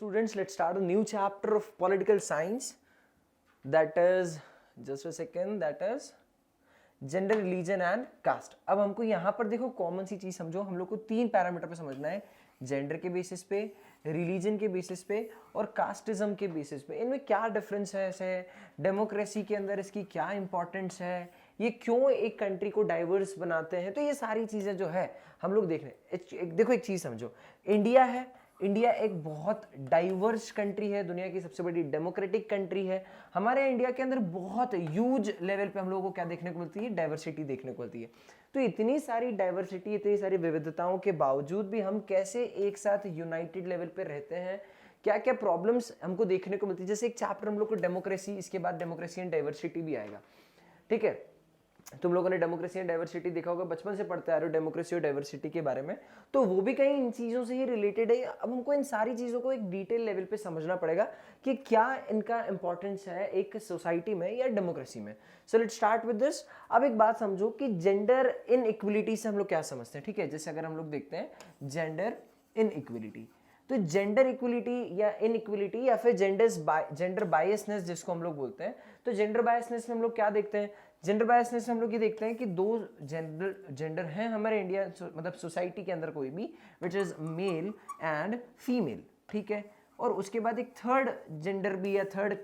students, let's start a new chapter of political science, that is, just a second, that is gender, religion and caste. अब हमको यहाँ पर देखो common सी चीज समझो, हम लोग को 3 पैरामीटर पे समझना है, जेंडर के बेसिस पे, रिलीजन के बेसिस पे और कास्टिज्म के बेसिस पे। इनमें क्या डिफरेंस है, डेमोक्रेसी के अंदर इसकी क्या इंपॉर्टेंस है, ये क्यों एक कंट्री को डाइवर्स बनाते हैं, तो ये सारी चीजें जो है हम लोग देख रहे हैं। देखो एक चीज समझो, इंडिया है, इंडिया एक बहुत डाइवर्स कंट्री है, दुनिया की सबसे बड़ी डेमोक्रेटिक कंट्री है। हमारे इंडिया के अंदर बहुत ह्यूज लेवल पे हम लोगों को क्या देखने को मिलती है, डाइवर्सिटी देखने को मिलती है। तो इतनी सारी डाइवर्सिटी, इतनी सारी विविधताओं के बावजूद भी हम कैसे एक साथ यूनाइटेड लेवल पे रहते हैं, क्या क्या प्रॉब्लम्स हमको देखने को मिलती है। जैसे एक चैप्टर हम लोग को डेमोक्रेसी, इसके बाद डेमोक्रेसी एंड डाइवर्सिटी भी आएगा, ठीक है। तुम लोगों ने डेमोक्रेसी एंड डाइवर्सिटी देखा होगा, बचपन से पढ़ते आ रहे हो डेमोक्रेसी और डाइवर्सिटी के बारे में, तो वो भी कहीं इन चीज़ों से ही रिलेटेड है। अब हमको इन सारी चीज़ों को एक डिटेल लेवल पे समझना पड़ेगा कि क्या इनका इंपॉर्टेंस है एक सोसाइटी में या डेमोक्रेसी में। So let's start with this. अब एक बात समझो कि जेंडर इन इक्वलिटी से हम लोग क्या समझते हैं, ठीक है। जैसे अगर हम लोग देखते हैं जेंडर इन इक्वलिटी, तो जेंडर इक्वलिटी या इनइक्वलिटी या फिर जेंडर बायसनेस जिसको हम लोग बोलते हैं, तो जेंडर बायसनेस में हम लोग क्या देखते हैं, जेंडर बायसनेस में हम लोग ये देखते हैं कि 2 जेंडर हैं हमारे इंडिया मतलब सोसाइटी के अंदर कोई भी, which is male and female, ठीक है। और उसके बाद एक थर्ड जेंडर भी या थर्ड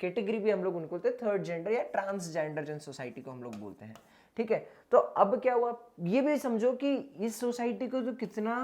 कैटेगरी भी हम लोग उनको बोलते हैं, थर्ड जेंडर या ट्रांसजेंडर जिन सोसाइटी को हम लोग बोलते हैं, ठीक है। तो अब क्या हुआ, ये भी समझो कि इस सोसाइटी को जो कितना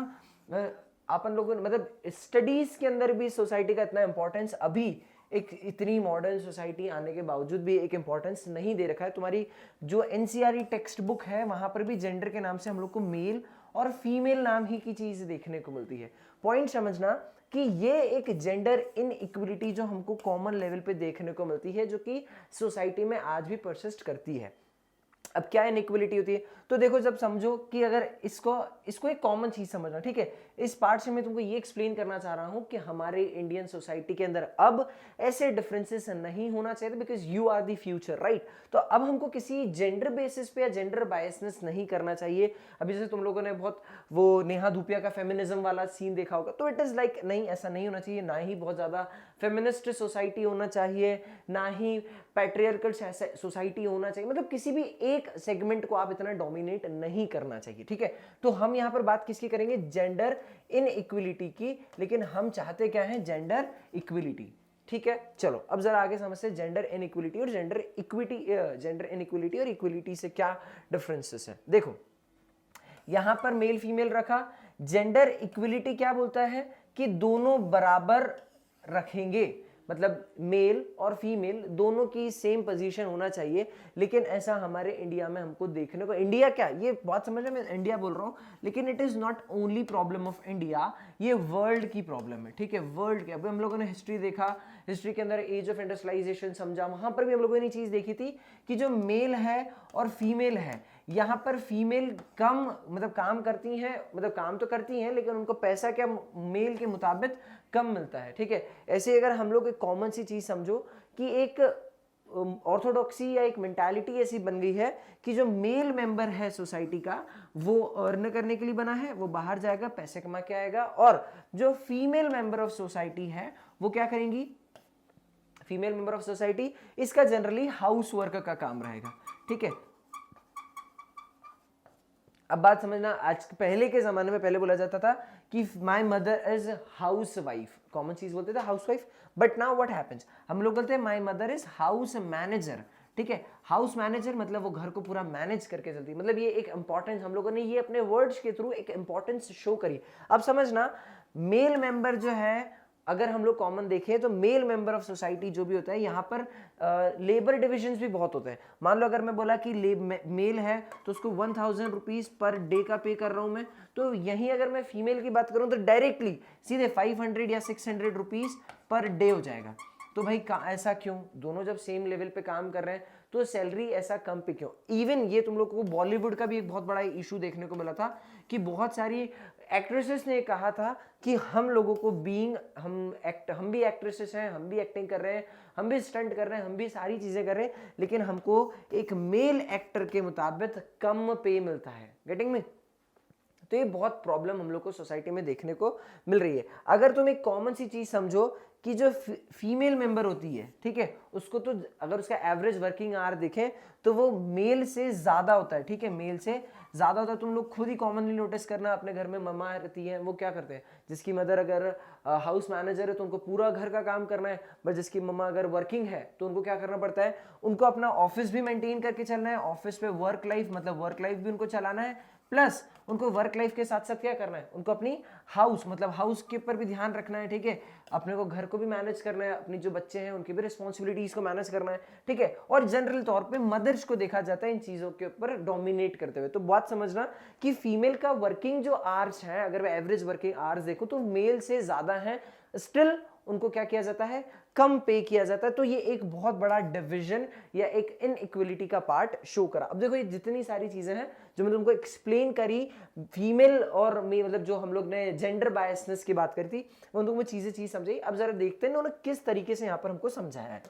अपन लोगों ने मतलब स्टडीज के अंदर भी सोसाइटी का इतना इंपॉर्टेंस अभी एक इतनी मॉडर्न सोसाइटी आने के बावजूद भी एक इंपॉर्टेंस नहीं दे रखा है। तुम्हारी जो एनसीईआरटी टेक्स्ट बुक है वहां पर भी जेंडर के नाम से हम लोग को मेल और फीमेल नाम ही की चीज देखने को मिलती है। पॉइंट समझना कि ये एक जेंडर इन इक्वलिटी जो हमको कॉमन लेवल पे देखने को मिलती है, जो कि सोसाइटी में आज भी परसिस्ट करती है। अब क्या इनइक्वलिटी होती है, तो देखो जब समझो कि अगर इसको एक कॉमन चीज समझना, ठीक है। इस पार्ट से मैं तुमको ये एक्सप्लेन करना चाह रहा हूं कि हमारे इंडियन सोसाइटी के अंदर अब ऐसे डिफरेंसेस नहीं होना चाहिए, because you are the future, right. तो अब हमको किसी जेंडर बेसिस पे या जेंडर बायसनेस नहीं करना चाहिए। अभी जैसे तुम लोगों ने बहुत वो नेहा धूपिया का फेमिनिज्म वाला सीन देखा होगा, तो इट इज लाइक नहीं, ऐसा नहीं होना चाहिए। ना ही बहुत ज्यादा फेमिनिस्ट सोसाइटी होना चाहिए, ना ही पैट्रियर्कल सोसाइटी होना चाहिए, मतलब किसी भी एक सेगमेंट को आप इतना डोमिनेट नहीं करना चाहिए, ठीक है। तो हम यहां पर बात किसकी करेंगे, जेंडर इन इक्वलिटी की, लेकिन हम चाहते क्या है, जेंडर इक्वलिटी, ठीक है। चलो अब जरा आगे समझते हैं जेंडर इन इक्वलिटी और जेंडर इनइक्वलिटी और इक्वलिटी से क्या डिफरेंसेस है। देखो यहां पर मेल फीमेल रखा, जेंडर इक्वलिटी क्या बोलता है कि दोनों बराबर रखेंगे, मतलब मेल और फीमेल दोनों की सेम पोजीशन होना चाहिए। लेकिन ऐसा हमारे इंडिया में हमको देखने को, इंडिया क्या, ये बात समझ में, मैं इंडिया बोल रहा हूं, लेकिन it is not only problem of India, ये वर्ल्ड की प्रॉब्लम है, ठीक है। वर्ल्ड के, अभी हम लोगों ने हिस्ट्री देखा, हिस्ट्री के अंदर एज ऑफ इंडस्ट्रियलाइजेशन समझा, वहां पर भी हम लोगों ने चीज देखी थी कि जो मेल है और फीमेल है, यहाँ पर फीमेल कम मतलब काम करती हैं, मतलब काम तो करती हैं लेकिन उनको पैसा क्या मेल के मुताबिक कम मिलता है, ठीक है। ऐसे अगर हम लोग एक कॉमन सी चीज समझो कि एक ऑर्थोडॉक्सी या एक मेंटालिटी ऐसी बन गई है कि जो मेल मेंबर है सोसाइटी का वो अर्न करने के लिए बना है, वो बाहर जाएगा, पैसे कमा के आएगा, और जो फीमेल मेंबर ऑफ सोसाइटी है वो क्या करेंगी, फीमेल मेंबर ऑफ सोसाइटी, इसका जनरली हाउस वर्क का काम रहेगा, ठीक है। अब बात समझना, आज पहले के जमाने में पहले बोला जाता था कि my mother is house wife, common चीज बोलते थे house wife, but now what happens, हम लोग बोलते हैं my mother is house manager, ठीक है। हाउस मैनेजर मतलब वो घर को पूरा मैनेज करके चलती है, मतलब ये एक इंपॉर्टेंस हम लोगों ने ये अपने वर्ड्स के थ्रू एक इंपॉर्टेंस शो करी। अब समझना, मेल मेंबर जो है अगर हम लोग कॉमन देखें तो मेल मेंबर ऑफ सोसाइटी जो भी होता है, यहाँ पर लेबर डिविजन्स भी बहुत होते हैं। मान लो अगर मैं बोला कि मेल है तो उसको 1000 रुपीज पर डे का पे कर रहा हूं मैं, तो यहीं अगर मैं फीमेल की बात करूं तो डायरेक्टली सीधे 500 या 600 रुपीज पर डे हो जाएगा। तो भाई ऐसा क्यों, दोनों जब सेम लेवल पे काम कर रहे हैं तो सैलरी ऐसा कम पे क्यों। इवन ये तुम लोग को बॉलीवुड का भी एक बहुत बड़ा इशू देखने को मिला था कि बहुत सारी एक्ट्रेसेस ने कहा था कि हम लोगों को हम भी एक्ट्रेसेस हैं, हम भी एक्टिंग कर रहे हैं, हम भी स्टंट कर रहे हैं, हम भी सारी चीजें कर रहे हैं, लेकिन हमको एक मेल एक्टर के मुताबिक कम पे मिलता है, गेटिंग में। तो ये बहुत प्रॉब्लम हम लोग को सोसाइटी में देखने को मिल रही है। अगर तुम एक कॉमन सी चीज समझो कि जो फीमेल मेंबर होती है, ठीक है, उसको तो अगर उसका एवरेज वर्किंग आवर देखें तो वो मेल से ज्यादा होता है, ठीक है, मेल से ज्यादा होता है। तुम लोग खुद ही कॉमनली नोटिस करना, अपने घर में मम्मा रहती है, वो क्या करते हैं, जिसकी मदर अगर हाउस मैनेजर है तो उनको पूरा घर का काम करना है, बट जिसकी मम्मा अगर वर्किंग है तो उनको क्या करना पड़ता है, उनको अपना ऑफिस भी मेंटेन करके चलना है, ऑफिस पे वर्क लाइफ मतलब वर्क लाइफ भी उनको चलाना है, प्लस उनको वर्क लाइफ के साथ साथ क्या करना है, उनको अपनी हाउस मतलब हाउस के ऊपर भी ध्यान रखना है, ठीक है, अपने को घर को भी मैनेज करना है, अपनी जो बच्चे हैं उनकी भी रिस्पॉन्सिबिलिटीज को मैनेज करना है, ठीक है। और जनरल तौर पे मदर्स को देखा जाता है इन चीजों के ऊपर डोमिनेट करते हुए। तो बात समझना कि फीमेल का वर्किंग जो आवर्स है, अगर मैं एवरेज वर्किंग आवर्स देखो तो मेल से ज्यादा है, स्टिल उनको क्या किया जाता है, कम पे किया जाता है। तो ये एक बहुत बड़ा डिवीजन या एक इनइक्वलिटी का पार्ट शो करा। अब देखो ये जितनी सारी चीजें हैं जो मैंने तुमको एक्सप्लेन करी, फीमेल और मे मतलब जो हम लोग ने जेंडर बायसनेस की बात करी थी, वो तुमको चीज समझाई। अब जरा देखते हैं उन्होंने किस तरीके से यहाँ पर हमको समझाया है,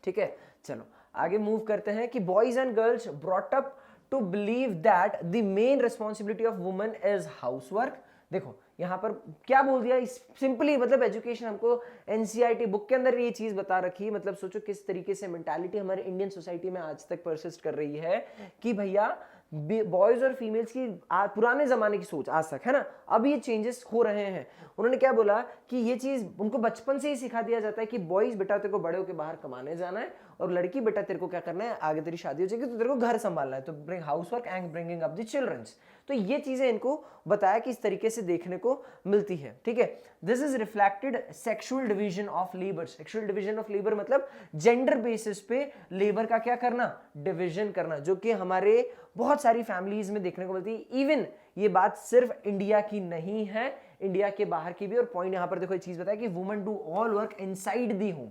ठीक है। चलो आगे मूव करते हैं कि boys and girls brought up to believe that the main responsibility of women is housework. देखो यहाँ पर क्या बोल दिया, सिंपली मतलब एजुकेशन हमको एनसीईआरटी बुक के अंदर ये चीज बता रखी, मतलब सोचो किस तरीके से मेंटालिटी हमारे इंडियन सोसाइटी में आज तक परसिस्ट कर रही है कि भैया बॉयज और फीमेल्स की पुराने जमाने की सोच आज तक है ना, अब ये चेंजेस हो रहे हैं। उन्होंने क्या बोला कि ये चीज उनको बचपन से ही सिखा दिया जाता है कि बॉयज बेटा तेरे को बड़े होकर बाहर कमाने जाना है, और लड़की बेटा तेरे को क्या करना है, आगे तेरी शादी हो जाएगी तो तेरे को घर संभालना है, तो bring house work and bringing up the childrens. तो ये चीजें इनको बताया कि इस तरीके से देखने को मिलती है, ठीक है। This is reflected sexual division of labour. Sexual division of labour मतलब जेंडर बेसिस पे लेबर का क्या करना, डिवीजन करना, जो कि हमारे बहुत सारी फैमिलीज में देखने को मिलती है। इवन ये बात सिर्फ इंडिया की नहीं है, इंडिया के बाहर की भी। और पॉइंट यहां पर देखो ये चीज बताया कि women do all work inside the home,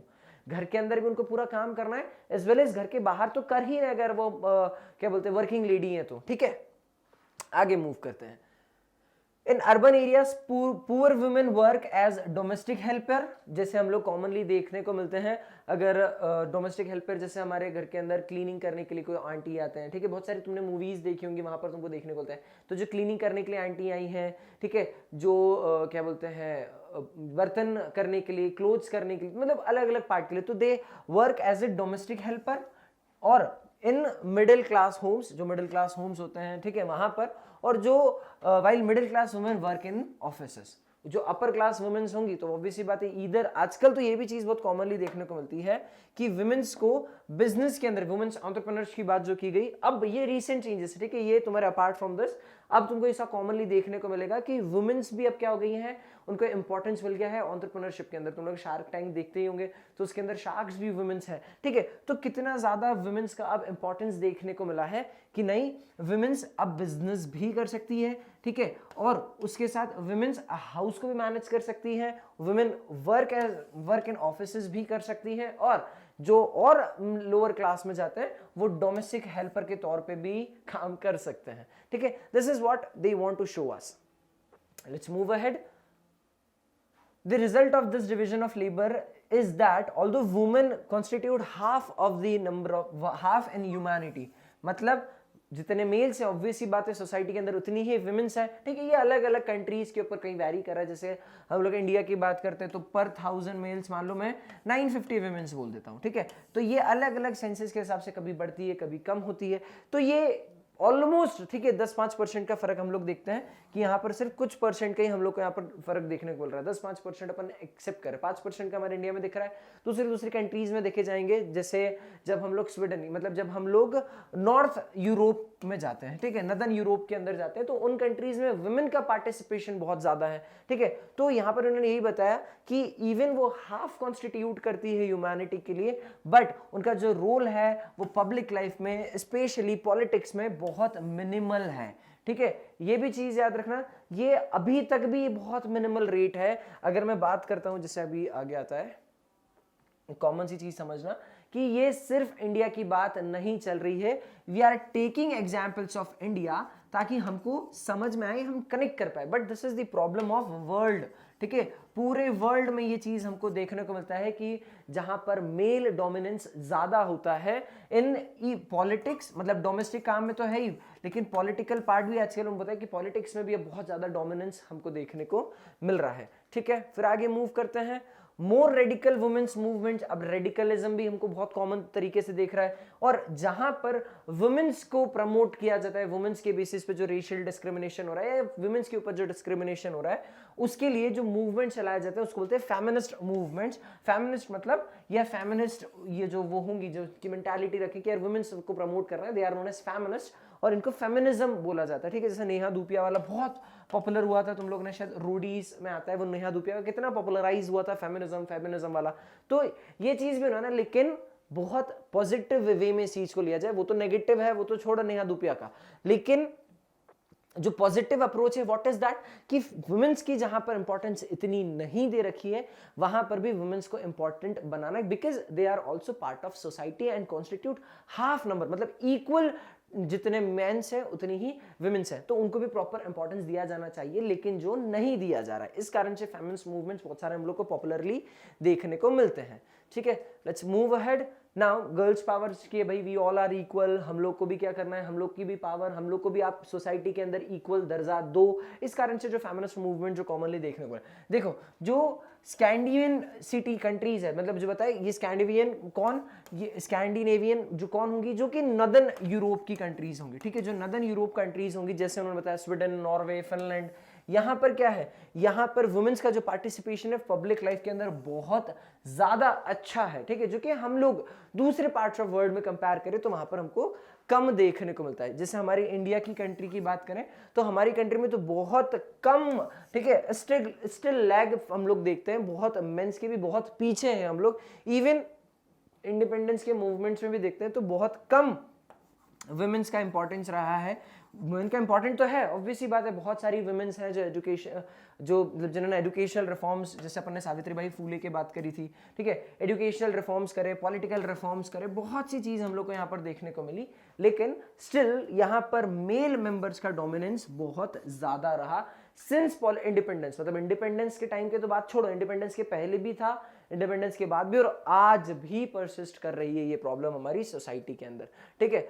घर के अंदर भी उनको पूरा काम करना है, एज वेल एज घर के बाहर तो कर ही रहे अगर वो क्या बोलते हैं वर्किंग लेडी है तो, ठीक है। आगे मूव करते हैं। In urban areas poor women work as domestic helper, जैसे हम लोग कॉमनली देखने को मिलते हैं। अगर डोमेस्टिक हेल्पर जैसे हमारे घर के अंदर क्लीनिंग करने के लिए कोई आंटी आते हैं, ठीक है, बहुत सारी तुमने मूवीज देखी होंगी, वहां पर तुमको देखने को मिलता है। तो जो क्लीनिंग करने के लिए आंटी आई हैं, ठीक है, जो क्या बोलते हैं बर्तन करने के लिए, क्लोथ्स करने के लिए, मतलब अलग अलग पार्ट के लिए, तो they work as a domestic helper. और इन मिडिल क्लास होम्स, जो मिडिल क्लास होम्स होते हैं, ठीक है, वहां पर, और जो while middle class women work in offices, जो अपर क्लास वुमेन्स होंगी तो ऑब्वियसली बात है इधर। आजकल तो ये भी चीज बहुत कॉमनली देखने को मिलती है कि वुमेन्स को बिजनेस के अंदर, वुमेन्स एंटरप्रेन्योर्स की बात जो की गई, अब ये रीसेंट चेंजेस, ठीक है, ये तुम्हारे अपार्ट फ्रॉम दिस अब तुमको ऐसा कॉमनली देखने को मिलेगा कि वुमेन्स भी अब क्या हो गई हैं, उनको इंपॉर्टेंस मिल गया है एंटरप्रेन्योरशिप के अंदर। तुम लोग शार्क टैंक देखते ही होंगे, तो उसके अंदर शार्क्स भी वुमेन्स हैं, ठीक है। तो कितना ज्यादा वुमेन्स का अब इंपॉर्टेंस देखने को मिला है कि नहीं, वुमेन्स अब बिजनेस भी कर सकती है, ठीक है, और उसके साथ वुमेन्स हाउस को भी मैनेज कर सकती है, वुमेन वर्क इन ऑफिसेज भी कर सकती है, और जो और लोअर क्लास में जाते हैं वो डोमेस्टिक हेल्पर के तौर पे भी काम कर सकते हैं, ठीक है। This is what they want to show us. Let's move ahead. The result of this division of labor is that although women constitute half in humanity, मतलब जितने मेल्स हैं ऑब्वियसली बात है सोसाइटी के अंदर उतनी ही विमेंस है, ठीक है। ये अलग अलग कंट्रीज के ऊपर कहीं वैरी कर रहा है। जैसे हम लोग इंडिया की बात करते हैं तो पर 1000 मेल्स मान लो मैं 950 विमेंस बोल देता हूँ, ठीक है। तो ये अलग अलग सेंसेस के हिसाब से कभी बढ़ती है कभी कम होती है। तो ये ऑलमोस्ट, ठीक है, 10-5% का फर्क हम लोग देखते हैं कि यहाँ पर सिर्फ कुछ परसेंट का ही हम लोग को यहाँ पर फर्क देखने को मिल रहा है। 10-5% अपन एक्सेप्ट करें, 5% का हमारे इंडिया में दिख रहा है, दूसरी कंट्रीज में देखे जाएंगे। जैसे जब हम लोग स्वीडन, मतलब जब हम लोग नॉर्थ यूरोप में जाते हैं, ठीक है, नदर्न यूरोप के अंदर जाते हैं, तो उन कंट्रीज में वुमेन का पार्टिसिपेशन बहुत ज्यादा है, ठीक है। तो यहाँ पर उन्होंने यही बताया कि इवन वो हाफ कॉन्स्टिट्यूट करती है ह्यूमैनिटी के लिए, बट उनका जो रोल है वो पब्लिक लाइफ में, स्पेशली पॉलिटिक्स में बहुत मिनिमल है, ठीक है। ये भी चीज याद रखना, ये अभी तक भी बहुत मिनिमल रेट है। अगर मैं बात करता हूं, जैसे अभी आगे आता है, कॉमन सी चीज समझना कि ये सिर्फ इंडिया की बात नहीं चल रही है। We are taking examples of India ताकि हमको समझ में आए, हम कनेक्ट कर पाए, but this is the problem of world, ठीक है, पूरे वर्ल्ड में ये चीज हमको देखने को मिलता है कि जहां पर मेल डोमिनेंस ज्यादा होता है इन पॉलिटिक्स, मतलब डोमेस्टिक काम में तो है ही, लेकिन पॉलिटिकल पार्ट भी आजकल हम बताया कि पॉलिटिक्स में भी अब बहुत ज्यादा डोमिनेंस हमको देखने को मिल रहा है। ठीक है, फिर आगे मूव करते हैं। मोर रेडिकल वुमेन्स मूवमेंट, अब रेडिकलिज्म भी हमको बहुत कॉमन तरीके से देख रहा है, और जहां पर वुमेन्स को प्रमोट किया जाता है, वुमेन्स के बेसिस पे जो रेशियल डिस्क्रिमिनेशन हो रहा है या वुमेन्स के ऊपर जो डिस्क्रिमिनेशन हो रहा है, उसके लिए जो मूवमेंट चलाया जाता है उसको बोलते हैं फेमिनिस्ट मूवमेंट्स। फेमिनिस्ट मतलब या फेमिनिस्ट ये जो वो होंगी जो की मेंटालिटी रखे कि यार वुमेन्स को प्रमोट कर रहे हैं, they are known as feminist, और इनको फेमिनिज्म बोला जाता है। ठीक है, जैसे नेहा धूपिया वाला बहुत पॉपुलर हुआ था, तुम लोग ने शायद रोडीज में आता है वो नेहा धूपिया का, कितना पॉपुलराइज हुआ था फेमिनिज्म वाला। तो ये चीज भी ना, लेकिन बहुत पॉजिटिव वे में इस चीज को लिया जाए, वो तो नेगेटिव है, वो तो छोड़ो नेहा धूपिया का, लेकिन जो पॉजिटिव अप्रोच है व्हाट इज दैट कि वुमेन्स की जहां पर इंपॉर्टेंस इतनी नहीं दे रखी है वहां पर भी वुमेन्स को इंपॉर्टेंट बनाना, because they are also part of society and constitute half number, मतलब इक्वल जितने मेंस हैं उतनी ही विमेंस हैं, तो उनको भी प्रॉपर इंपॉर्टेंस दिया जाना चाहिए, लेकिन जो नहीं दिया जा रहा है, इस कारण से फेमिनिस्ट मूवमेंट्स बहुत सारे हम लोग को पॉपुलरली देखने को मिलते हैं। ठीक है, let's move ahead now. Girls power की भाई वी ऑल आर इक्वल, हम लोग को भी क्या करना है, हम लोग की भी पावर, हम लोग को भी आप सोसाइटी के अंदर इक्वल दर्जा दो। इस कारण से जो फेमिनिस्ट मूवमेंट जो कॉमनली देखने को है, देखो जो स्कैंडिनेवियन सिटी कंट्रीज है, मतलब जो बताए ये स्कैंडिनेवियन कौन, ये स्कैंडिनेवियन जो कौन होंगी, जो कि नदर्न यूरोप की कंट्रीज होंगी। ठीक है, जो नदर्न यूरोप कंट्रीज होंगी, जैसे उन्होंने बताया स्वीडन, नॉर्वे, फिनलैंड, यहां पर क्या है, यहां पर वुमेन्स का जो पार्टिसिपेशन है पब्लिक लाइफ के अंदर बहुत ज्यादा अच्छा है। ठीक है, जो कि हम लोग दूसरे पार्ट्स ऑफ वर्ल्ड में कंपेयर करें तो वहां पर हमको कम देखने को मिलता है। जैसे हमारी इंडिया की कंट्री की बात करें तो हमारी कंट्री में तो बहुत कम, ठीक है, स्टिल लैग हम लोग देखते हैं, बहुत मेंस के भी बहुत पीछे हैं हम लोग। इवन इंडिपेंडेंस के मूवमेंट्स में भी देखते हैं तो बहुत कम वुमेन्स का इंपॉर्टेंस रहा है। वुमेन का इंपॉर्टेंट तो है, ऑब्वियसली बात है, बहुत सारी वुमेन्स हैं जो एजुकेशन, जो जिन्होंने एजुकेशनल रिफॉर्म्स, जैसे अपन ने सावित्रीबाई फूले की बात करी थी, ठीक है, एजुकेशनल रिफॉर्म्स करे, पॉलिटिकल रिफॉर्म्स करे, बहुत सी चीज हम लोग को यहाँ पर देखने को मिली, लेकिन स्टिल यहाँ पर मेल मेंबर्स का डोमिनेंस बहुत ज्यादा रहा सिंस इंडिपेंडेंस। मतलब इंडिपेंडेंस के टाइम के तो बात छोड़ो, इंडिपेंडेंस के पहले भी था, इंडिपेंडेंस के बाद भी, और आज भी परसिस्ट कर रही है ये प्रॉब्लम हमारी सोसाइटी के अंदर। ठीक है,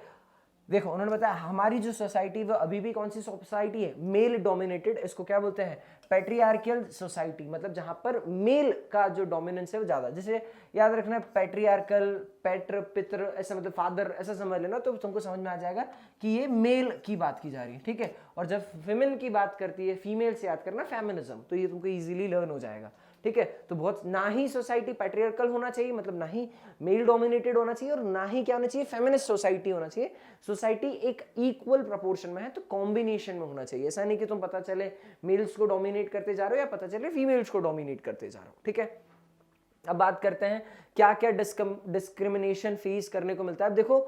देखो उन्होंने बताया हमारी जो सोसाइटी वो अभी भी कौन सी सोसाइटी है, मेल डोमिनेटेड, इसको क्या बोलते हैं, पैट्रियार्कियल सोसाइटी, मतलब जहां पर मेल का जो डोमिनेंस है वो ज्यादा। जैसे याद रखना पैट्रियार्कल, पैट्र पित्र, ऐसा मतलब फादर, ऐसा समझ लेना तो तुमको समझ में आ जाएगा कि ये मेल की बात की जा रही है। ठीक है, और जब फीमेल की बात करती है, फीमेल से याद करना फेमिनिज्म, तो ये तुमको इजीली लर्न हो जाएगा। ठीक है, तो बहुत ना ही सोसाइटी पैट्रियार्कल होना चाहिए, मतलब ना ही मेल डोमिनेटेड होना चाहिए, और ना ही क्या होना चाहिए, फेमिनिस्ट सोसाइटी होना चाहिए। सोसाइटी एक इक्वल प्रोपोर्शन में है तो कॉम्बिनेशन में होना चाहिए। ऐसा नहीं कि तुम पता चले मेल्स को डोमिनेट करते जा रहे हो या पता चले फीमेल्स को डोमिनेट करते जा रहे हो। ठीक है, अब बात करते हैं क्या क्या डिस्क्रिमिनेशन फेस करने को मिलता है। अब देखो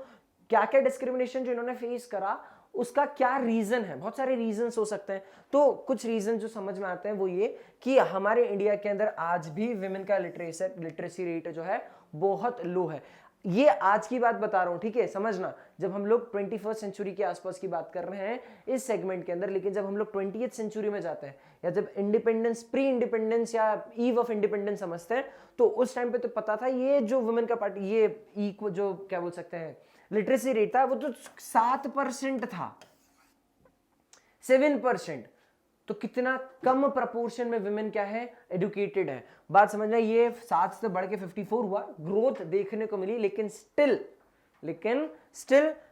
क्या क्या डिस्क्रिमिनेशन जो इन्होंने फेस करा उसका क्या रीजन है, बहुत सारे रीजंस हो सकते हैं। तो कुछ रीजन जो समझ में आते हैं वो ये कि हमारे इंडिया के अंदर आज भी विमेन का लिटरेसी रेट जो है बहुत लो है। ये आज की बात बता रहा हूं, ठीक है, समझना, जब हम लोग 21st सेंचुरी के आसपास की बात कर रहे हैं इस सेगमेंट के अंदर, लेकिन जब हम लोग 20th सेंचुरी में जाते हैं या जब इंडिपेंडेंस, प्री इंडिपेंडेंस या ईव ऑफ इंडिपेंडेंस समझते हैं, तो उस टाइम पे तो पता था ये जो वुमेन का पार्टी, ये इक्वल जो क्या बोल सकते हैं लिटरेसी रेट था वो तो 7% था, 7%, तो कितना कम प्रपोर्शन में विमेन क्या है, एडुकेटेड है। बात समझना, ये 7 से बढ़ के 54 हुआ, ग्रोथ देखने को मिली, लेकिन स्टिल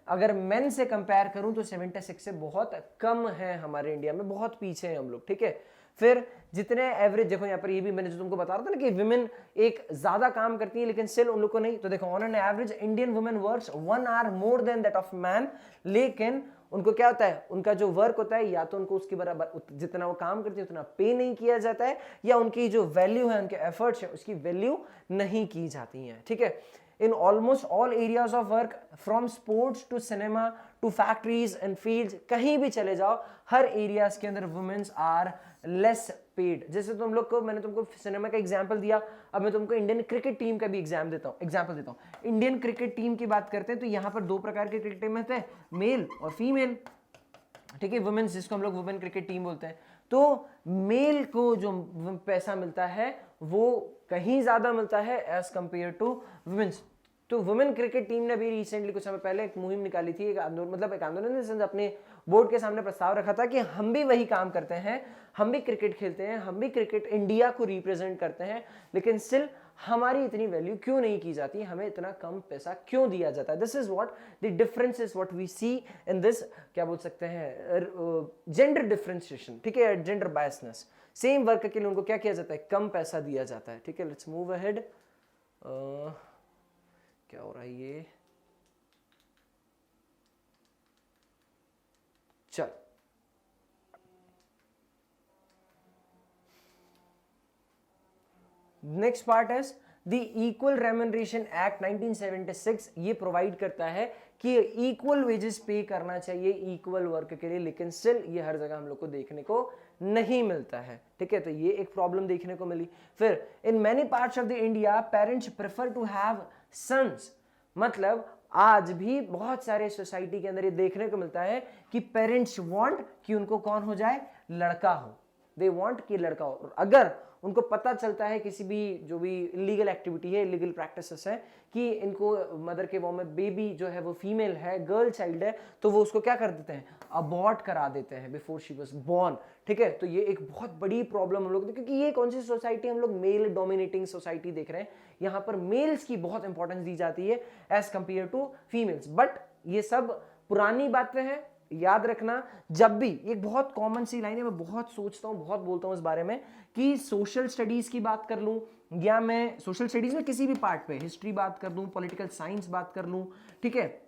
अगर मेन से कंपेयर करूं तो 76 से बहुत कम है, हमारे इंडिया में बहुत पीछे हैं हम लोग। ठीक है, फिर जितने एवरेज, देखो यहाँ पर ये भी मैंने जो तुमको बता रहा था ना कि विमेन एक ज्यादा काम करती है लेकिन स्टिल उन लोग को नहीं, तो देखो on an average Indian women works 1 hour more than that of man, लेकिन उनको क्या होता है, उनका जो वर्क होता है या तो उनको उसके बराबर जितना वो काम करती है उतना पे नहीं किया जाता है, या उनकी जो वैल्यू है, उनके एफर्ट्स है, उसकी वैल्यू नहीं की जाती है। ठीक है, in almost all areas of work from sports to cinema to factories and fields, कहीं भी चले जाओ हर एरियाज के अंदर वुमेन्स आर लेस पेड। जैसे तुम लोग को मैंने तुमको सिनेमा का एग्जांपल दिया, अब मैं तुमको इंडियन क्रिकेट टीम का भी एग्जांपल देता हूं। इंडियन क्रिकेट टीम की बात करते हैं तो यहाँ पर 2 प्रकार के क्रिकेट टीम होते हैं, मेल और फीमेल। ठीक है, वुमेन्स जिसको हम लोग वुमेन क्रिकेट टीम बोलते हैं। तो मेल को जो पैसा मिलता है वो कहीं ज्यादा मिलता है एज कंपेयर टू वुमेन्स। तो वुमेन क्रिकेट टीम ने भी रिसेंटली कुछ समय पहले एक मुहिम निकाली थी, एक आंदोलन, मतलब एक आंदोलन अपने बोर्ड के सामने प्रस्ताव रखा था कि हम भी वही काम करते हैं, हम भी क्रिकेट खेलते हैं, हम भी क्रिकेट इंडिया को रिप्रेजेंट करते हैं, लेकिन स्टिल हमारी इतनी वैल्यू क्यों नहीं की जाती, हमें इतना कम पैसा क्यों दिया जाता है। This is what the difference is what we see in this, क्या बोल सकते हैं, जेंडर डिफरेंशिएशन, ठीक है, जेंडर बायसनेस। सेम वर्क के लिए उनको क्या किया जाता है, कम पैसा दिया जाता है, ठीक है। Let's move ahead. क्या हो रहा है ये, चल next part is the equal remuneration act 1976। ये प्रोवाइड करता है कि इक्वल वेजेस पे करना चाहिए इक्वल वर्क के लिए, लेकिन स्टिल ये हर जगह हम लोग को देखने को नहीं मिलता है, ठीक है। तो ये एक प्रॉब्लम देखने को मिली। फिर in many parts of the India parents prefer to have sons, मतलब आज भी बहुत सारे सोसाइटी के अंदर ये देखने को मिलता है कि पेरेंट्स वांट कि उनको कौन हो जाए, लड़का हो, दे वांट कि लड़का हो। अगर उनको पता चलता है किसी भी जो भी इलीगल एक्टिविटी है, इलीगल प्रैक्टिसेस है, कि इनको मदर के वो में बेबी जो है वो फीमेल है, गर्ल चाइल्ड है, तो वो उसको क्या कर देते हैं, अबॉर्ट करा देते हैं बिफोर शी वाज बोर्न, ठीक है। तो ये एक बहुत बड़ी प्रॉब्लम हम लोग, क्योंकि ये कौन सी सोसाइटी, हम लोग मेल डोमिनेटिंग सोसाइटी देख रहे हैं, यहाँ पर मेल्स की बहुत इंपॉर्टेंस दी जाती है as compare to females. But ये सब पुरानी बातें हैं, याद रखना। जब भी एक बहुत कॉमन सी लाइन है, मैं बहुत सोचता हूँ, बहुत बोलता हूँ इस बारे में, कि सोशल स्टडीज की बात कर लूँ या मैं सोशल स्टडीज में किसी भी पार्ट पे हिस्ट्री बात कर लूँ, पॉलिटिकल साइंस बात कर लूँ, ठीक है,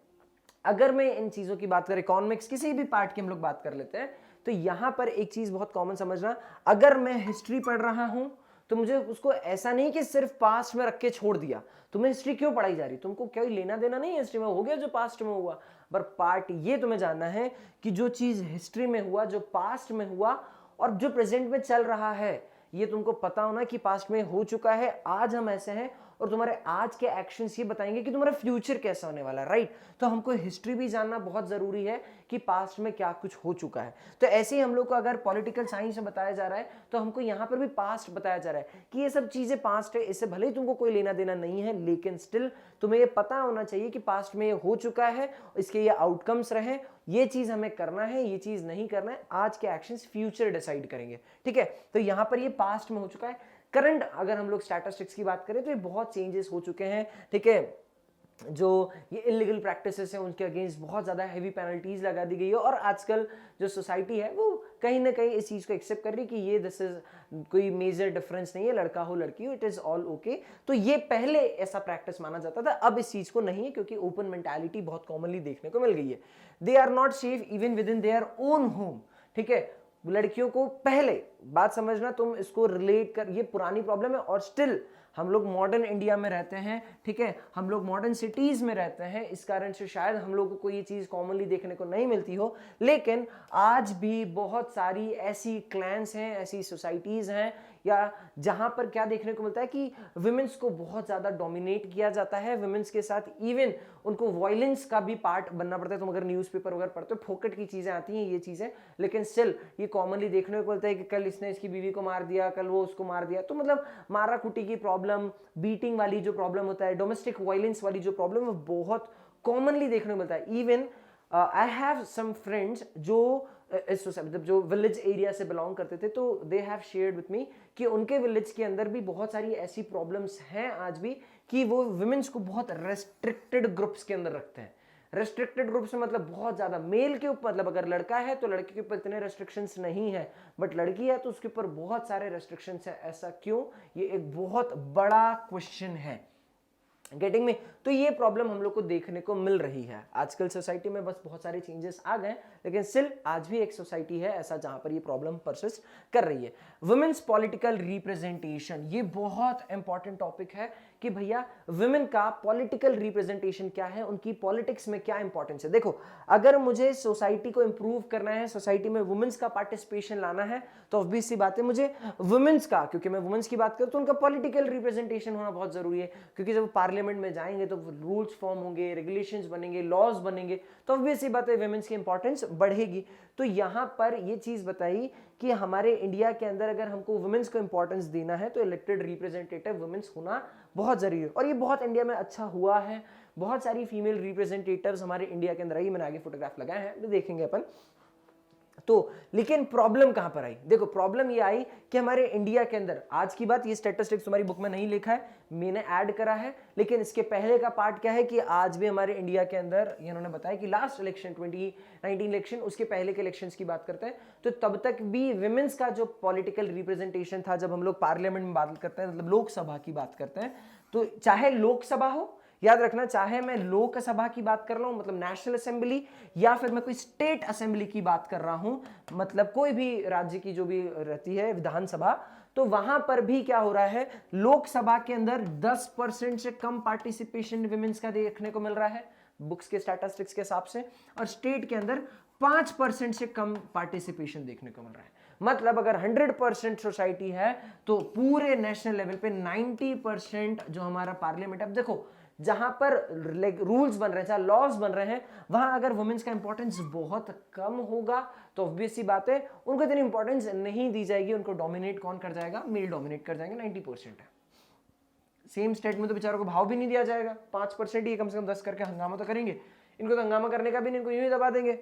अगर मैं इन चीजों की बात करें, इकोनॉमिक्स, किसी भी पार्ट की हम लोग बात कर लेते हैं, तो यहां पर एक चीज बहुत कॉमन समझना, अगर मैं हिस्ट्री पढ़ रहा हूं तो मुझे उसको ऐसा नहीं कि सिर्फ पास्ट में रख के छोड़ दिया, तुम्हें हिस्ट्री क्यों पढ़ाई जा रही, तुमको क्या लेना देना नहीं है हिस्ट्री में, हो गया जो पास्ट में हुआ। पर पार्ट ये तुम्हें जानना है कि जो चीज हिस्ट्री में हुआ, जो पास्ट में हुआ और जो प्रेजेंट में चल रहा है, ये तुमको पता होना कि पास्ट में हो चुका है, आज हम ऐसे हैं, और तुम्हारे आज के एक्शंस ये बताएंगे कि तुम्हारा फ्यूचर कैसा होने वाला है, राइट। तो हमको हिस्ट्री भी जानना बहुत जरूरी है कि पास्ट में क्या कुछ हो चुका है। तो ऐसे ही हम लोग को अगर पॉलिटिकल साइंस में बताया जा रहा है, तो हमको यहाँ पर भी पास्ट बताया जा रहा है कि ये सब चीजें पास्ट है, इससे भले ही तुमको कोई लेना देना नहीं है, लेकिन स्टिल तुम्हें ये पता होना चाहिए कि पास्ट में ये हो चुका है, इसके ये आउटकम्स रहे, ये चीज हमें करना है, ये चीज नहीं करना है, आज के एक्शंस फ्यूचर डिसाइड करेंगे, ठीक है। तो यहाँ पर ये पास्ट में हो चुका है। करंट अगर हम लोग स्टैटिस्टिक्स की बात करें तो ये बहुत चेंजेस हो चुके हैं, ठीक है। जो ये इलीगल प्रैक्टिसेस हैं उनके अगेंस्ट बहुत ज़्यादा हैवी पेनल्टीज लगा दी गई है, और आजकल जो सोसाइटी है वो कहीं ना कहीं इस चीज़ को एक्सेप्ट कर रही है कि ये दिस इज कोई मेजर डिफरेंस नहीं है, लड़का हो लड़की हो, इट इज़ ऑल ओके। तो ये पहले ऐसा प्रैक्टिस माना जाता था, अब इस चीज़ को नहीं है, क्योंकि ओपन मेंटालिटी बहुत कॉमनली देखने को मिल गई है। They are not safe even with in their own home, ठीक है। लड़कियों को पहले बात समझना, तुम इसको रिलेट कर, ये पुरानी प्रॉब्लम है, और स्टिल हम लोग मॉडर्न इंडिया में रहते हैं, ठीक है, हम लोग मॉडर्न सिटीज में रहते हैं, इस कारण से शायद हम लोगों को ये चीज कॉमनली देखने को नहीं मिलती हो, लेकिन आज भी बहुत सारी ऐसी क्लैंस हैं, ऐसी सोसाइटीज हैं, या जहां पर क्या देखने को मिलता है कि विमेंस को बहुत ज्यादा डोमिनेट किया जाता है, विमेंस के साथ इवन उनको वायलेंस का भी पार्ट बनना पड़ता है। तुम अगर न्यूज़पेपर वगैरह पढ़ते हो, फोकट की चीजें आती हैं ये चीजें, लेकिन स्टिल ये कॉमनली देखने को मिलता है कि कल इसने इसकी बीवी को मार दिया, कल वो उसको मार दिया। तो मतलब मारा कुटी की प्रॉब्लम, बीटिंग वाली जो प्रॉब्लम होता है, डोमेस्टिक वायलेंस वाली जो प्रॉब्लम है, बहुत कॉमनली देखने को मिलता है। Even I have some friends जो इस मतलब जो विलेज एरिया से बिलोंग करते थे, तो they have shared with me कि उनके विलेज के अंदर भी बहुत सारी ऐसी प्रॉब्लम्स हैं आज भी, कि वो विमेंस को बहुत रेस्ट्रिक्टेड ग्रुप्स के अंदर रखते हैं। रेस्ट्रिक्टेड ग्रुप्स में मतलब बहुत ज्यादा, मेल के ऊपर मतलब अगर लड़का है तो लड़के के ऊपर इतने रेस्ट्रिक्शंस नहीं है, बट लड़की है तो उसके ऊपर बहुत सारे रेस्ट्रिक्शंस है। ऐसा क्यों, ये एक बहुत बड़ा क्वेश्चन है, गेटिंग में। तो ये प्रॉब्लम हम लोग को देखने को मिल रही है आजकल सोसाइटी में। बस बहुत सारे चेंजेस आ गए, लेकिन स्टिल आज भी एक सोसाइटी है ऐसा जहां पर ये प्रॉब्लम परसिस्ट कर रही है। वुमेन्स पॉलिटिकल रिप्रेजेंटेशन, ये बहुत इंपॉर्टेंट टॉपिक है कि भैया वुमेन का पॉलिटिकल रिप्रेजेंटेशन क्या है, उनकी पॉलिटिक्स में क्या इंपॉर्टेंस है। देखो, अगर मुझे सोसाइटी को इंप्रूव करना है, सोसाइटी में वुमेन्स का पार्टिसिपेशन लाना है, तो ऑब्वियस सी बात है मुझे वुमेन्स का, क्योंकि मैं वुमेन्स की बात करूं तो उनका पॉलिटिकल रिप्रेजेंटेशन होना बहुत जरूरी है, क्योंकि जब पार्लियामेंट में जाएंगे तो रूल्स फॉर्म होंगे, रेगुलेशंस बनेंगे, लॉज बनेंगे, तो ऑब्वियस सी बात है वुमेन्स की इंपॉर्टेंस बढ़ेगी। तो यहां पर ये चीज बताई कि हमारे इंडिया के अंदर अगर हमको वुमेन्स को इंपॉर्टेंस देना है तो इलेक्टेड रिप्रेजेंटेटिव वुमेन्स होना बहुत जरूरी है, और ये बहुत इंडिया में अच्छा हुआ है। बहुत सारी फीमेल रिप्रेजेंटेटिव्स हमारे इंडिया के अंदर आई, मैंने आगे फोटोग्राफ लगाए हैं तो देखेंगे अपन। तो लेकिन प्रॉब्लम कहां पर आई, देखो प्रॉब्लम ये आई कि हमारे इंडिया के अंदर, आज की बात, ये स्टैटिस्टिक्स तुम्हारी बुक में नहीं लिखा है, मैंने ऐड करा है, लेकिन इसके पहले का पार्ट क्या है कि आज भी हमारे इंडिया के अंदर इन्होंने बताया कि लास्ट इलेक्शन 2019 इलेक्शन, उसके पहले के इलेक्शंस की बात करते हैं तो तब तक भी विमेंस का जो पॉलिटिकल रिप्रेजेंटेशन था, जब हम लोग पार्लियामेंट में बात करते हैं, मतलब लोकसभा की बात करते हैं, तो चाहे लोकसभा हो, याद रखना, चाहे मैं लोकसभा की बात कर रहा हूं मतलब नेशनल असेंबली, या फिर मैं कोई स्टेट असेंबली की बात कर रहा हूं मतलब कोई भी राज्य की जो भी रहती है विधानसभा, तो वहां पर भी क्या हो रहा है, लोकसभा के अंदर 10% से कम पार्टिसिपेशन विमेंस का देखने को मिल रहा है बुक्स के स्टैटिस्टिक्स के हिसाब से, और स्टेट के अंदर 5% से कम पार्टिसिपेशन देखने को मिल रहा है। मतलब अगर 100% सोसाइटी है तो पूरे नेशनल लेवल पे 90% जो हमारा पार्लियामेंट, अब देखो जहां पर रूल्स बन रहे हैं, जहां लॉज बन रहे हैं, वहां अगर वुमेन्स का इंपॉर्टेंस बहुत कम होगा तो ऑब्वियस सी बात है उनको इतनी इंपॉर्टेंस नहीं दी जाएगी, उनको डोमिनेट कौन कर जाएगा, मेल डोमिनेट कर जाएंगे, 90% है। सेम स्टेट में तो बेचारों को भाव भी नहीं दिया जाएगा, 5% ही कम से कम 10 करके हंगामा तो करेंगे, इनको तो हंगामा करने का भी नहीं, इनको यूं ही दबा देंगे।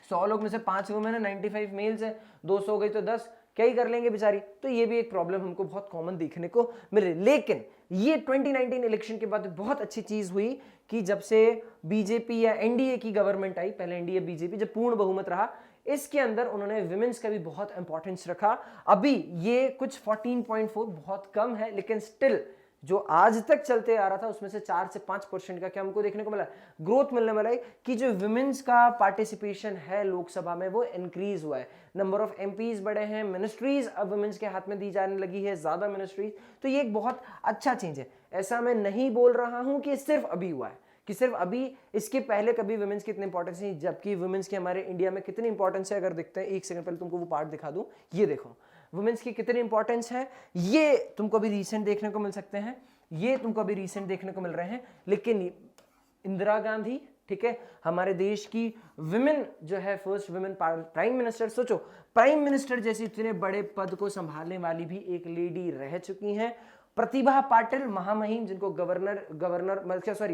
100 लोग में से 5 वुमेन है, 95 मेल्स है, 200 हो गई तो 10 क्या ही कर लेंगे बेचारी। तो ये भी एक प्रॉब्लम हमको बहुत कॉमन देखने को मिल रही। लेकिन ये 2019 इलेक्शन के बाद बहुत अच्छी चीज हुई कि जब से बीजेपी या एनडीए की गवर्नमेंट आई, पहले एनडीए बीजेपी जब पूर्ण बहुमत रहा, इसके अंदर उन्होंने विमेंस का भी बहुत इंपॉर्टेंस रखा। अभी ये कुछ 14.4 बहुत कम है, लेकिन स्टिल जो आज तक चलते आ रहा था उसमें से 4 से 5% का क्या हमको देखने को मिला, ग्रोथ मिलने वाला है कि जो विमेंस का पार्टिसिपेशन है लोकसभा में वो इंक्रीज हुआ है, नंबर ऑफ एमपीज बढ़े हैं, मिनिस्ट्रीज अब विमेंस के हाथ में दी जाने लगी है, ज्यादा मिनिस्ट्रीज, तो ये एक बहुत अच्छा चेंज है। ऐसा मैं नहीं बोल रहा हूं कि सिर्फ अभी हुआ है, कि सिर्फ अभी, इसके पहले कभी वुमेन्स की इतनी इंपॉर्टेंस नहीं, जबकि वुमेन्स की हमारे इंडिया में कितनी इंपॉर्टेंस है अगर देखते हैं, एक सेकंड पहले तुमको वो पार्ट दिखा दूं, ये देखो वुमेन्स की कितनी इंपॉर्टेंस है, ये तुमको अभी रिसेंट देखने को मिल सकते हैं, ये तुमको अभी रिसेंट देखने को मिल रहे हैं। लेकिन इंदिरा गांधी, ठीक है, हमारे देश की विमेन जो है, फर्स्ट विमेन प्राइम मिनिस्टर, सोचो प्राइम मिनिस्टर जैसे इतने बड़े पद को संभालने वाली भी एक लेडी रह चुकी हैं। प्रतिभा पाटिल महामहिम, जिनको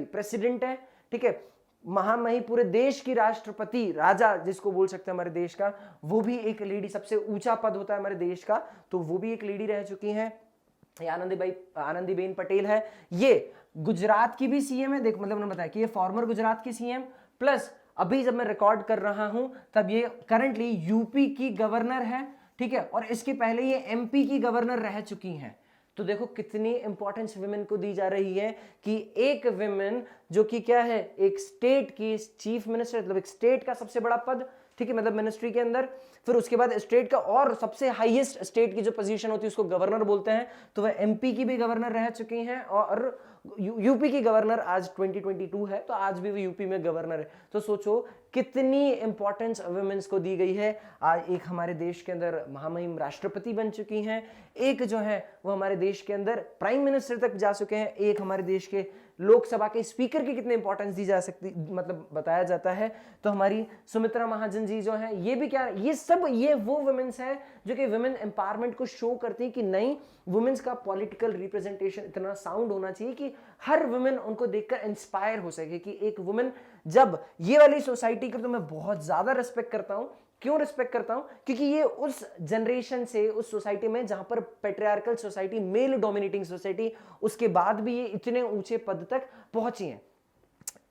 प्रेसिडेंट है, ठीक है, महामहिम, पूरे देश की राष्ट्रपति, राजा जिसको बोल सकते हैं हमारे देश का, वो भी एक लेडी, सबसे ऊंचा पद होता है हमारे देश का, तो वो भी एक लेडी रह चुकी हैं। आनंदीबेन पटेल है, ये गुजरात की भी सीएम है, देख मतलब उन्होंने बताया कि ये फॉर्मर गुजरात की सीएम, प्लस अभी जब मैं रिकॉर्ड कर रहा हूं तब ये करंटली यूपी की गवर्नर है, ठीक है, और इसके पहले ये एमपी की गवर्नर रह चुकी हैं। तो देखो कितनी इंपॉर्टेंस विमेन को दी जा रही है कि एक विमेन जो कि क्या है, एक स्टेट की चीफ मिनिस्टर, मतलब एक स्टेट का सबसे बड़ा पद, ठीक है, मतलब मिनिस्ट्री के अंदर, फिर उसके बाद स्टेट का और सबसे हाईएस्ट स्टेट की जो पोजीशन होती है उसको गवर्नर बोलते हैं, तो वह एमपी की भी गवर्नर रह चुकी हैं, और यूपी की गवर्नर आज 2022 है, तो आज भी वो यूपी में गवर्नर है। तो सोचो कितनी इंपॉर्टेंस वुमेन्स को दी गई है। आज एक हमारे देश के अंदर महामहिम राष्ट्रपति बन चुकी हैं, एक जो है वो हमारे देश के अंदर प्राइम मिनिस्टर तक जा चुके हैं, एक हमारे देश के लोकसभा के स्पीकर की कितनी इंपॉर्टेंस दी जा सकती, मतलब बताया जाता है। तो हमारी सुमित्रा महाजन जी जो है, ये भी क्या, ये सब ये वो वुमेन्स हैं जो कि वुमेन एम्पावरमेंट को शो करती है कि नहीं, वुमेन्स का पॉलिटिकल रिप्रेजेंटेशन इतना साउंड होना चाहिए कि हर वुमेन उनको देखकर इंस्पायर हो सके कि एक वुमेन, जब ये वाली सोसाइटी को तो मैं बहुत ज्यादा रिस्पेक्ट करता हूं। क्यों रिस्पेक्ट करता हूं? क्योंकि ये उस जनरेशन से, उस सोसाइटी में जहां पर patriarchal society, male dominating society, उसके बाद भी ये इतने ऊंचे पद तक पहुंची हैं।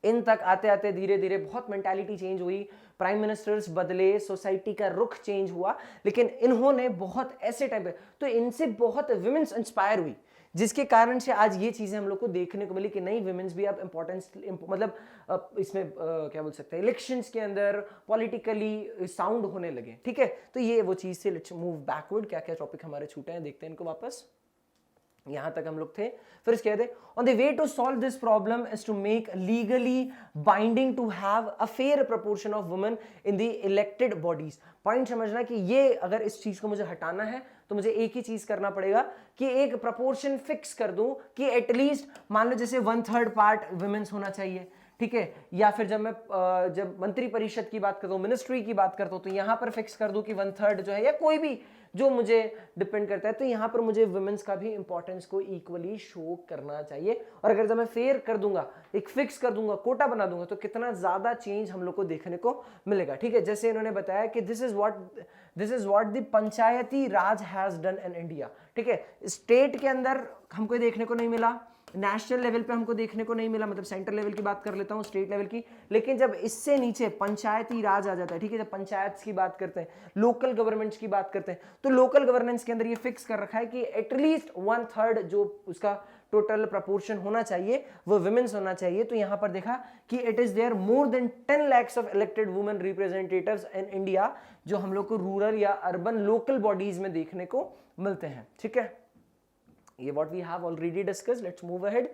इन तक आते आते धीरे धीरे बहुत मेंटालिटी चेंज हुई, प्राइम मिनिस्टर्स बदले, सोसाइटी का रुख चेंज हुआ, लेकिन इन्होंने बहुत ऐसे टाइम पे, तो इनसे बहुत विमेन्स इंस्पायर हुई, जिसके कारण से आज ये चीजें हम लोग को देखने को मिली कि नहीं, विमेन्स भी अब इंपॉर्टेंस, मतलब इसमें क्या बोल सकते हैं, इलेक्शंस के अंदर पॉलिटिकली साउंड होने लगे, ठीक है। तो ये वो चीज से, लेट्स मूव बैकवर्ड, क्या क्या टॉपिक हमारे छूटे हैं देखते हैं इनको वापस। यहां तक हम लोग थे, फिर कह दे on the way to solve this problem is to make legally binding to have a fair proportion of women in the elected bodies. Point समझना कि ये अगर इस चीज को मुझे हटाना है तो मुझे एक ही चीज करना पड़ेगा कि एक प्रपोर्शन फिक्स कर दूं कि एटलीस्ट मान लो जैसे 1/3 पार्ट वुमेन्स होना चाहिए, ठीक है, या फिर जब मैं जब मंत्री परिषद की बात करता हूँ, मिनिस्ट्री की बात करता हूँ, तो यहाँ पर फिक्स कर दूं कि 1/3 जो है, या कोई भी जो मुझे डिपेंड करता है, तो यहाँ पर मुझे वुमेन्स का भी इंपॉर्टेंस को इक्वली शो करना चाहिए। और अगर जब मैं फेयर कर दूंगा, एक फिक्स कर दूंगा, कोटा बना दूंगा, तो कितना ज्यादा चेंज हम लोग को देखने को मिलेगा। ठीक है, जैसे इन्होंने बताया कि this is what the Panchayati Raj has done in India. ठीक है, स्टेट के अंदर हमको देखने को नहीं मिला, नेशनल लेवल पे हमको देखने को नहीं मिला, मतलब सेंट्रल लेवल की बात कर लेता हूँ, स्टेट लेवल की, लेकिन जब इससे नीचे पंचायती राज आ जाता है, ठीक है, जब पंचायत की बात करते हैं, लोकल गवर्नमेंट्स की बात करते हैं, तो लोकल गवर्नेंस के अंदर ये फिक्स कर रखा है कि एटलीस्ट 1/3 जो उसका टोटल प्रपोर्शन होना चाहिए वो विमेन्स होना चाहिए। तो यहां पर देखा कि it is there more than 10 lakhs of elected women representatives in India, जो हम लोग को रूरल या अर्बन लोकल बॉडीज में देखने को मिलते हैं। ठीक है, ये what we have already discussed. Let's move ahead.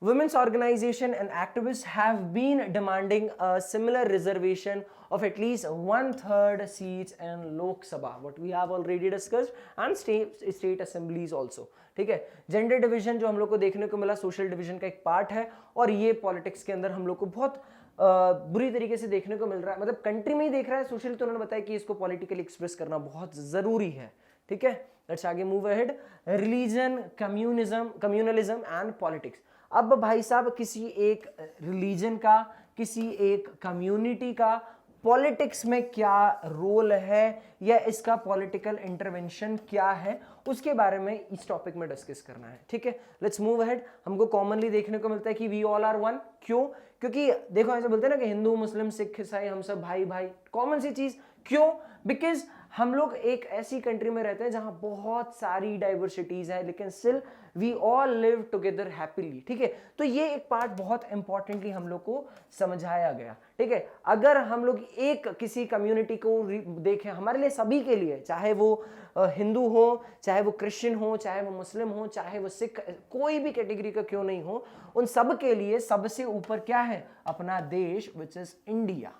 Women's organization and activists have been demanding a similar reservation of at least 1/3 seats in Lok Sabha, what we have already discussed, and state assemblies also. ठीक है, gender division जो हम लोग को देखने को मिला social division का एक पार्ट है, और ये पॉलिटिक्स के अंदर हम लोग को बहुत बुरी तरीके से देखने को मिल रहा है, मतलब कंट्री में ही देख रहा है, सोशल तो उन्होंने बताया कि इसको पॉलिटिकली एक्सप्रेस करना बहुत जरूरी है। ठीक है, लेट्स आगे move ahead. Religion, communalism and politics. अब भाई साहब किसी एक रिलीजन का, किसी एक कम्युनिटी का पॉलिटिक्स में क्या रोल है, या इसका पॉलिटिकल इंटरवेंशन क्या है, उसके बारे में इस टॉपिक में डिस्कस करना है। ठीक है, लेट्स मूव अहेड। हमको कॉमनली देखने को मिलता है कि वी ऑल आर वन। क्यों? क्योंकि देखो ऐसे बोलते हैं ना कि हिंदू, मुस्लिम, सिख, ईसाई हम सब भाई भाई, कॉमन सी चीज। क्यों? बिकॉज हम लोग एक ऐसी कंट्री में रहते हैं जहां बहुत सारी डाइवर्सिटीज है, लेकिन still we all live together happily. ठीक है, तो ये एक पार्ट बहुत इंपॉर्टेंटली हम लोग को समझाया गया। ठीक है, अगर हम लोग एक किसी कम्युनिटी को देखें, हमारे लिए सभी के लिए, चाहे वो हिंदू हो, चाहे वो क्रिश्चियन हो, चाहे वो मुस्लिम हो, चाहे वो सिख, कोई भी कैटेगरी का क्यों नहीं हो, उन सब के लिए सबसे ऊपर क्या है? अपना देश, विच इज इंडिया।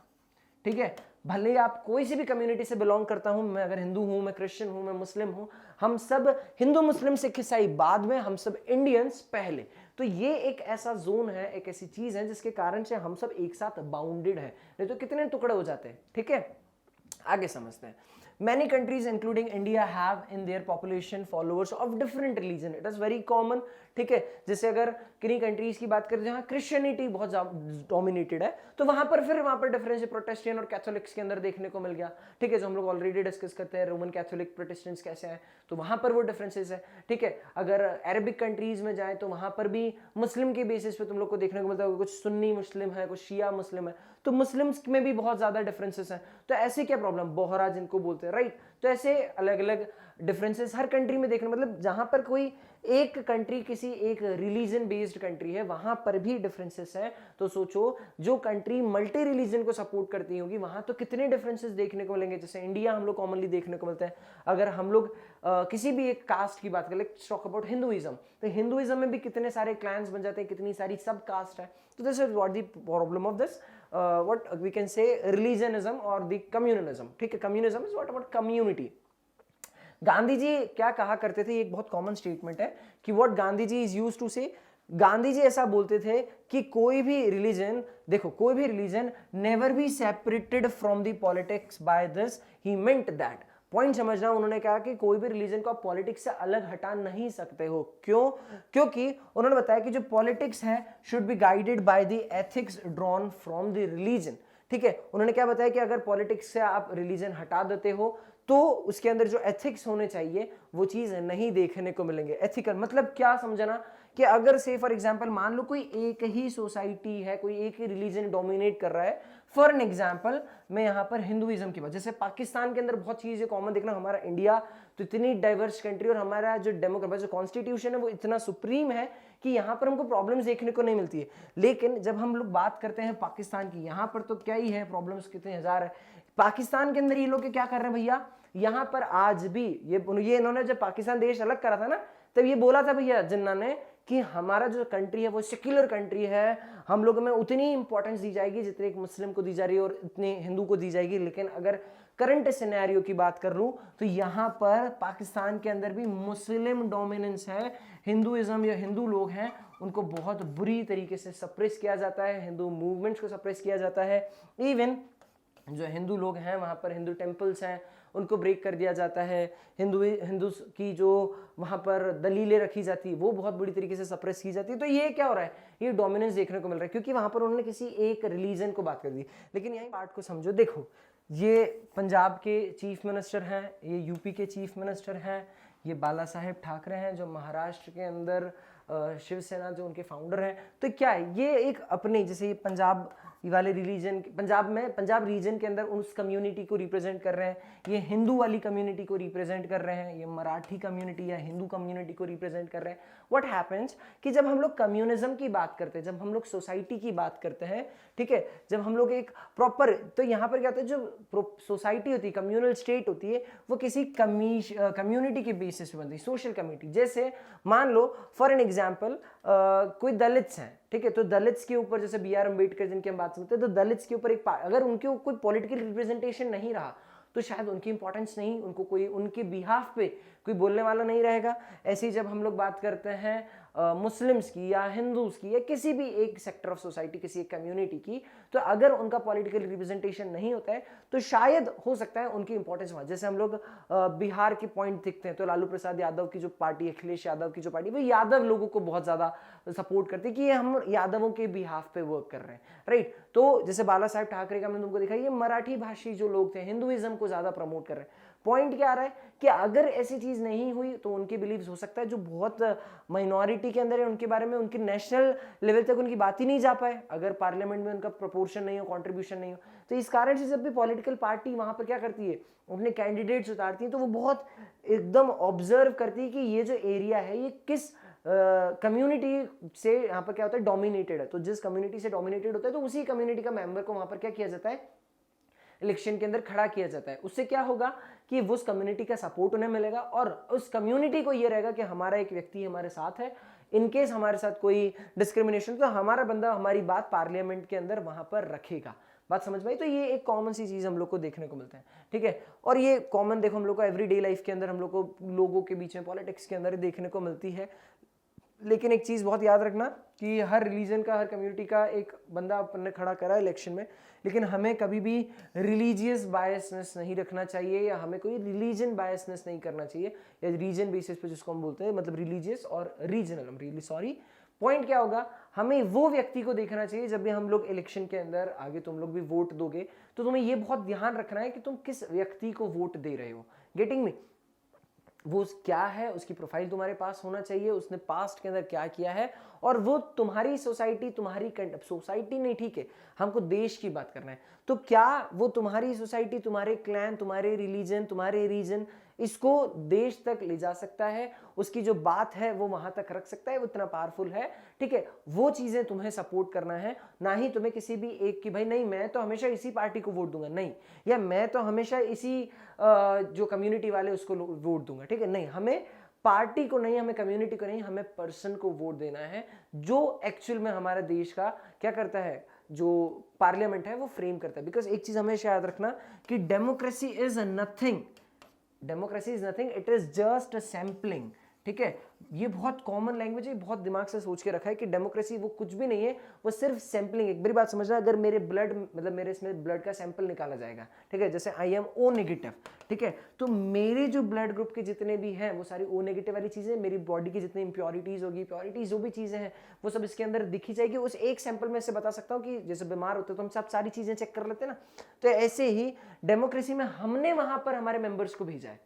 ठीक है, भले ही आप कोई सी भी कम्युनिटी से बिलोंग करता हूं, मैं अगर हिंदू हूं, मैं क्रिश्चियन हूं, मैं मुस्लिम हूं, हम सब हिंदू, मुस्लिम, सिख, ईसाई बाद में, हम सब इंडियंस पहले। तो ये एक ऐसा जोन है, एक ऐसी चीज है जिसके कारण से हम सब एक साथ बाउंडेड है, नहीं तो कितने टुकड़े हो जाते हैं। ठीक है, आगे समझते हैं। Many countries including India have in their population followers of different religion. It is very common. ठीक है, जैसे अगर किन्हीं कंट्रीज की बात करें जहाँ क्रिश्चियनिटी बहुत डोमिनेटेड है, तो वहां पर डिफरेंस प्रोटेस्टेंट और कैथोलिक्स के अंदर देखने को मिल गया। ठीक है, जो हम लोग ऑलरेडी डिस्कस करते हैं, रोमन कैथोलिक, प्रोटेस्टेंट्स कैसे हैं, तो वहां पर वो डिफरेंसेस है। ठीक है, अगर अरबिक कंट्रीज में जाए तो वहां पर भी मुस्लिम के बेसिस पे तुम लोग को देखने को मिलता है, कुछ सुन्नी मुस्लिम है, कुछ शिया मुस्लिम है, तो मुस्लिम्स में भी बहुत ज्यादा डिफरेंसेस हैं। तो ऐसे क्या प्रॉब्लम, बोहरा जिनको बोलते हैं, राइट? तो ऐसे अलग अलग डिफरेंसेस हर कंट्री में देखने, मतलब जहां पर कोई एक कंट्री किसी एक रिलीजन बेस्ड कंट्री है, वहां पर भी डिफरेंसेस हैं। तो सोचो, जो कंट्री मल्टी रिलीजन को सपोर्ट करती होगी, वहां तो कितने डिफरेंसेस देखने को मिलेंगे। जैसे इंडिया हम लोग कॉमनली देखने को मिलता है, अगर हम लोग किसी भी एक कास्ट की बात करें, लेट्स टॉक अबाउट हिंदुइज्म, तो हिंदुइज्म में भी कितने सारे क्लैंस बन जाते हैं, कितनी सारी सब कास्ट है। तो this is what the problem of this what we can say religionism और द कम्युनलिज्म। ठीक है, communism is what about community. Gandhi ji क्या कहा करते थे, ये एक बहुत कॉमन स्टेटमेंट है कि what Gandhi ji is used to say. Gandhi जी ऐसा बोलते थे कि कोई भी रिलीजन, देखो कोई भी religion never be separated from the politics by this, he meant that. Point समझना, उन्होंने कहा कि कोई भी रिलीजन को आप पॉलिटिक्स से अलग हटा नहीं सकते हो। क्यों? क्योंकि उन्होंने बताया कि जो पॉलिटिक्स है should be guided by the ethics drawn from the religion. ठीक है, उन्होंने क्या बताया कि अगर पॉलिटिक्स से आप रिलीजन हटा देते हो तो उसके अंदर जो एथिक्स होने चाहिए वो चीज नहीं देखने को मिलेंगे। एथिकल मतलब क्या समझना, कि अगर से फॉर एग्जांपल मान लो कोई एक ही सोसाइटी है, कोई एक ही रिलीजन डोमिनेट कर रहा है, फॉर एन एग्जांपल मैं यहाँ पर हिंदुइज्म की बात, जैसे पाकिस्तान के अंदर बहुत चीजें कॉमन देखना, हमारा इंडिया तो इतनी डाइवर्स कंट्री और हमारा जो डेमोक्रेसी जो कॉन्स्टिट्यूशन है वो इतना सुप्रीम है कि यहाँ पर हमको प्रॉब्लम्स देखने को नहीं मिलती है। लेकिन जब हम लोग बात करते हैं पाकिस्तान की, यहाँ पर तो क्या ही है, प्रॉब्लम्स कितने हजार है। पाकिस्तान के अंदर ये लोग क्या कर रहे हैं भैया, यहाँ पर आज भी ये इन्होंने जब पाकिस्तान देश अलग करा था ना, तब ये बोला था भैया जिन्ना ने कि हमारा जो कंट्री है वो सेक्युलर कंट्री है, हम लोगों में उतनी इंपॉर्टेंस दी जाएगी जितनी एक मुस्लिम को दी जा रही है और इतनी हिंदू को दी जाएगी। लेकिन अगर करंट सिनेरियो की बात कर लूं तो यहाँ पर पाकिस्तान के अंदर भी मुस्लिम डोमिनेंस है, हिंदुइज्म या हिंदू लोग हैं उनको बहुत बुरी तरीके से सप्रेस किया जाता है, हिंदू मूवमेंट्स को सप्रेस किया जाता है। इवन जो हिंदू लोग हैं वहाँ पर हिंदू टेम्पल्स हैं उनको ब्रेक कर दिया जाता है, हिंदू की जो वहाँ पर दलीलें रखी जाती है वो बहुत बुरी तरीके से सप्रेस की जाती है। तो ये क्या हो रहा है, ये डोमिनेंस देखने को मिल रहा है क्योंकि वहाँ पर उन्होंने किसी एक रिलीजन को बात कर दी। लेकिन यही पार्ट को समझो, देखो ये पंजाब के चीफ मिनिस्टर हैं, ये यूपी के चीफ मिनिस्टर हैं, ये बाला साहेब ठाकरे हैं जो महाराष्ट्र के अंदर शिवसेना जो उनके फाउंडर हैं। तो क्या है, ये एक अपने जैसे ये पंजाब वाले रिलीजन, पंजाब रीजन के अंदर उस कम्युनिटी को रिप्रेजेंट कर रहे हैं, ये हिंदू वाली कम्युनिटी को रिप्रेजेंट कर रहे हैं, ये मराठी कम्युनिटी या हिंदू कम्युनिटी को रिप्रेजेंट कर रहे हैं। व्हाट हैपेंस कि जब हम लोग कम्युनिज्म की बात करते हैं, जब हम लोग सोसाइटी की बात करते हैं, ठीक है, जब हम लोग एक प्रॉपर, तो यहाँ पर क्या होता है, जो सोसाइटी होती है, कम्युनल स्टेट होती है, वो किसी कम्युनिटी के बेसिस पे बनती है, सोशल कम्युनिटी। जैसे मान लो फॉर एन एग्जाम्पल कोई दलित्स हैं, ठीक है, तो दलित्स के ऊपर जैसे बी आर अम्बेडकर जिनकी हम बात करते हैं, तो दलित्स के ऊपर एक अगर उनके कोई पॉलिटिकल रिप्रेजेंटेशन नहीं रहा तो शायद उनकी इंपॉर्टेंस नहीं, उनको कोई उनके बिहाफ पे कोई बोलने वाला नहीं रहेगा। ऐसे ही जब हम लोग बात करते हैं मुस्लिम्स की या हिंदूज की या किसी भी एक सेक्टर ऑफ सोसाइटी, किसी एक कम्युनिटी की, तो अगर उनका पॉलिटिकल रिप्रेजेंटेशन नहीं होता है तो शायद हो सकता है उनकी इंपॉर्टेंस वहाँ, जैसे हम लोग बिहार के पॉइंट दिखते हैं तो लालू प्रसाद यादव की जो पार्टी, अखिलेश यादव की जो पार्टी, वो यादव लोगों को बहुत ज्यादा सपोर्ट करती है कि ये हम यादवों के बिहाफ पे वर्क कर रहे हैं, राइट। तो जैसे बाला साहेब ठाकरे का मैंने तुमको दिखा, ये मराठी भाषी जो लोग थे हिंदुइज्म को ज्यादा प्रमोट कर रहे हैं। पॉइंट क्या आ रहा है कि अगर ऐसी चीज नहीं हुई तो उनके बिलीव्स हो सकता है जो बहुत माइनॉरिटी के अंदर है उनके बारे में, उनके नेशनल लेवल तक उनकी बात ही नहीं जा पाए, अगर पार्लियामेंट में उनका प्रोपोर्शन नहीं हो, कंट्रीब्यूशन नहीं हो। तो इस कारण से जब भी पॉलिटिकल पार्टी वहां पर क्या करती है, अपने कैंडिडेट्स उतारती है, तो वो बहुत एकदम ऑब्जर्व करती है कि ये जो एरिया है ये किस कम्युनिटी से यहाँ पर क्या होता है, डोमिनेटेड है। तो जिस कम्युनिटी से डोमिनेटेड होता है तो उसी कम्युनिटी का मेंबर को वहां पर क्या किया जाता है, इलेक्शन के अंदर खड़ा किया जाता है। उससे क्या होगा कि उस कम्युनिटी का सपोर्ट उन्हें मिलेगा और उस कम्युनिटी को ये रहेगा कि हमारा एक व्यक्ति हमारे साथ है, इनकेस हमारे साथ कोई डिस्क्रिमिनेशन तो हमारा बंदा हमारी बात पार्लियामेंट के अंदर वहां पर रखेगा। बात समझ में आई? तो ये एक कॉमन सी चीज हम लोग को देखने को मिलता है, ठीक है। और ये कॉमन देखो हम लोग को एवरीडे लाइफ के अंदर हम लोग को लोगों के बीच में पॉलिटिक्स के अंदर देखने को मिलती है। लेकिन एक चीज बहुत याद रखना कि हर रिलीजन का, हर कम्युनिटी का एक बंदा अपन ने खड़ा करा है इलेक्शन में, लेकिन हमें कभी भी रिलीजियस बायसनेस नहीं रखना चाहिए या हमें कोई रिलीजन बायसनेस नहीं करना चाहिए, या रीजन बेसिस पे जिसको हम बोलते हैं, मतलब रिलीजियस और रीजनल, पॉइंट क्या होगा, हमें वो व्यक्ति को देखना चाहिए जब भी हम लोग इलेक्शन के अंदर आगे तुम लोग भी वोट दोगे तो तुम्हें ये बहुत ध्यान रखना है कि तुम किस व्यक्ति को वोट दे रहे हो। Getting me? वो क्या है, उसकी प्रोफाइल तुम्हारे पास होना चाहिए, उसने पास्ट के अंदर क्या किया है, और वो तुम्हारी सोसाइटी, सोसाइटी नहीं, ठीक है, हमको देश की बात करना है, तो क्या वो तुम्हारी सोसाइटी, तुम्हारे क्लैन, तुम्हारे रिलीजन, तुम्हारे रीजन, इसको देश तक ले जा सकता है, उसकी जो बात है वो वहां तक रख सकता है, वो इतना पावरफुल है, ठीक है। वो चीजें तुम्हें सपोर्ट करना है, ना ही तुम्हें किसी भी एक की भाई नहीं मैं तो हमेशा इसी पार्टी को वोट दूंगा, नहीं, या मैं तो हमेशा इसी जो कम्युनिटी वाले उसको वोट दूंगा, ठीक है, नहीं, हमें पार्टी को नहीं, हमें कम्युनिटी को नहीं, हमें पर्सन को वोट देना है जो एक्चुअल में हमारे देश का क्या करता है, जो पार्लियामेंट है वो फ्रेम करता है। बिकॉज एक चीज हमेशा याद रखना कि democracy is nothing, it is just a sampling, ठीक है। ये बहुत कॉमन लैंग्वेज है, बहुत दिमाग से सोच के रखा है कि डेमोक्रेसी वो कुछ भी नहीं है, वो सिर्फ सैंपलिंग। एक बड़ी बात समझना, अगर मेरे ब्लड, मतलब मेरे इसमें ब्लड का सैंपल निकाला जाएगा, ठीक है, जैसे आई एम ओ नेगेटिव, ठीक है, तो मेरे जो ब्लड ग्रुप के जितने भी हैं वो सारी ओ नेगेटिव वाली चीजें, मेरी बॉडी की जितनी इंप्योरिटीज होगी, प्योरिटीज जो भी चीजें हैं वो सब इसके अंदर दिखी जाएगी। उस एक सैंपल में से बता सकता हूँ कि जैसे बीमार होते तो हम सब सारी चीजें चेक कर लेते हैं ना, तो ऐसे ही डेमोक्रेसी में हमने वहां पर हमारे मेंबर्स को भेजा है।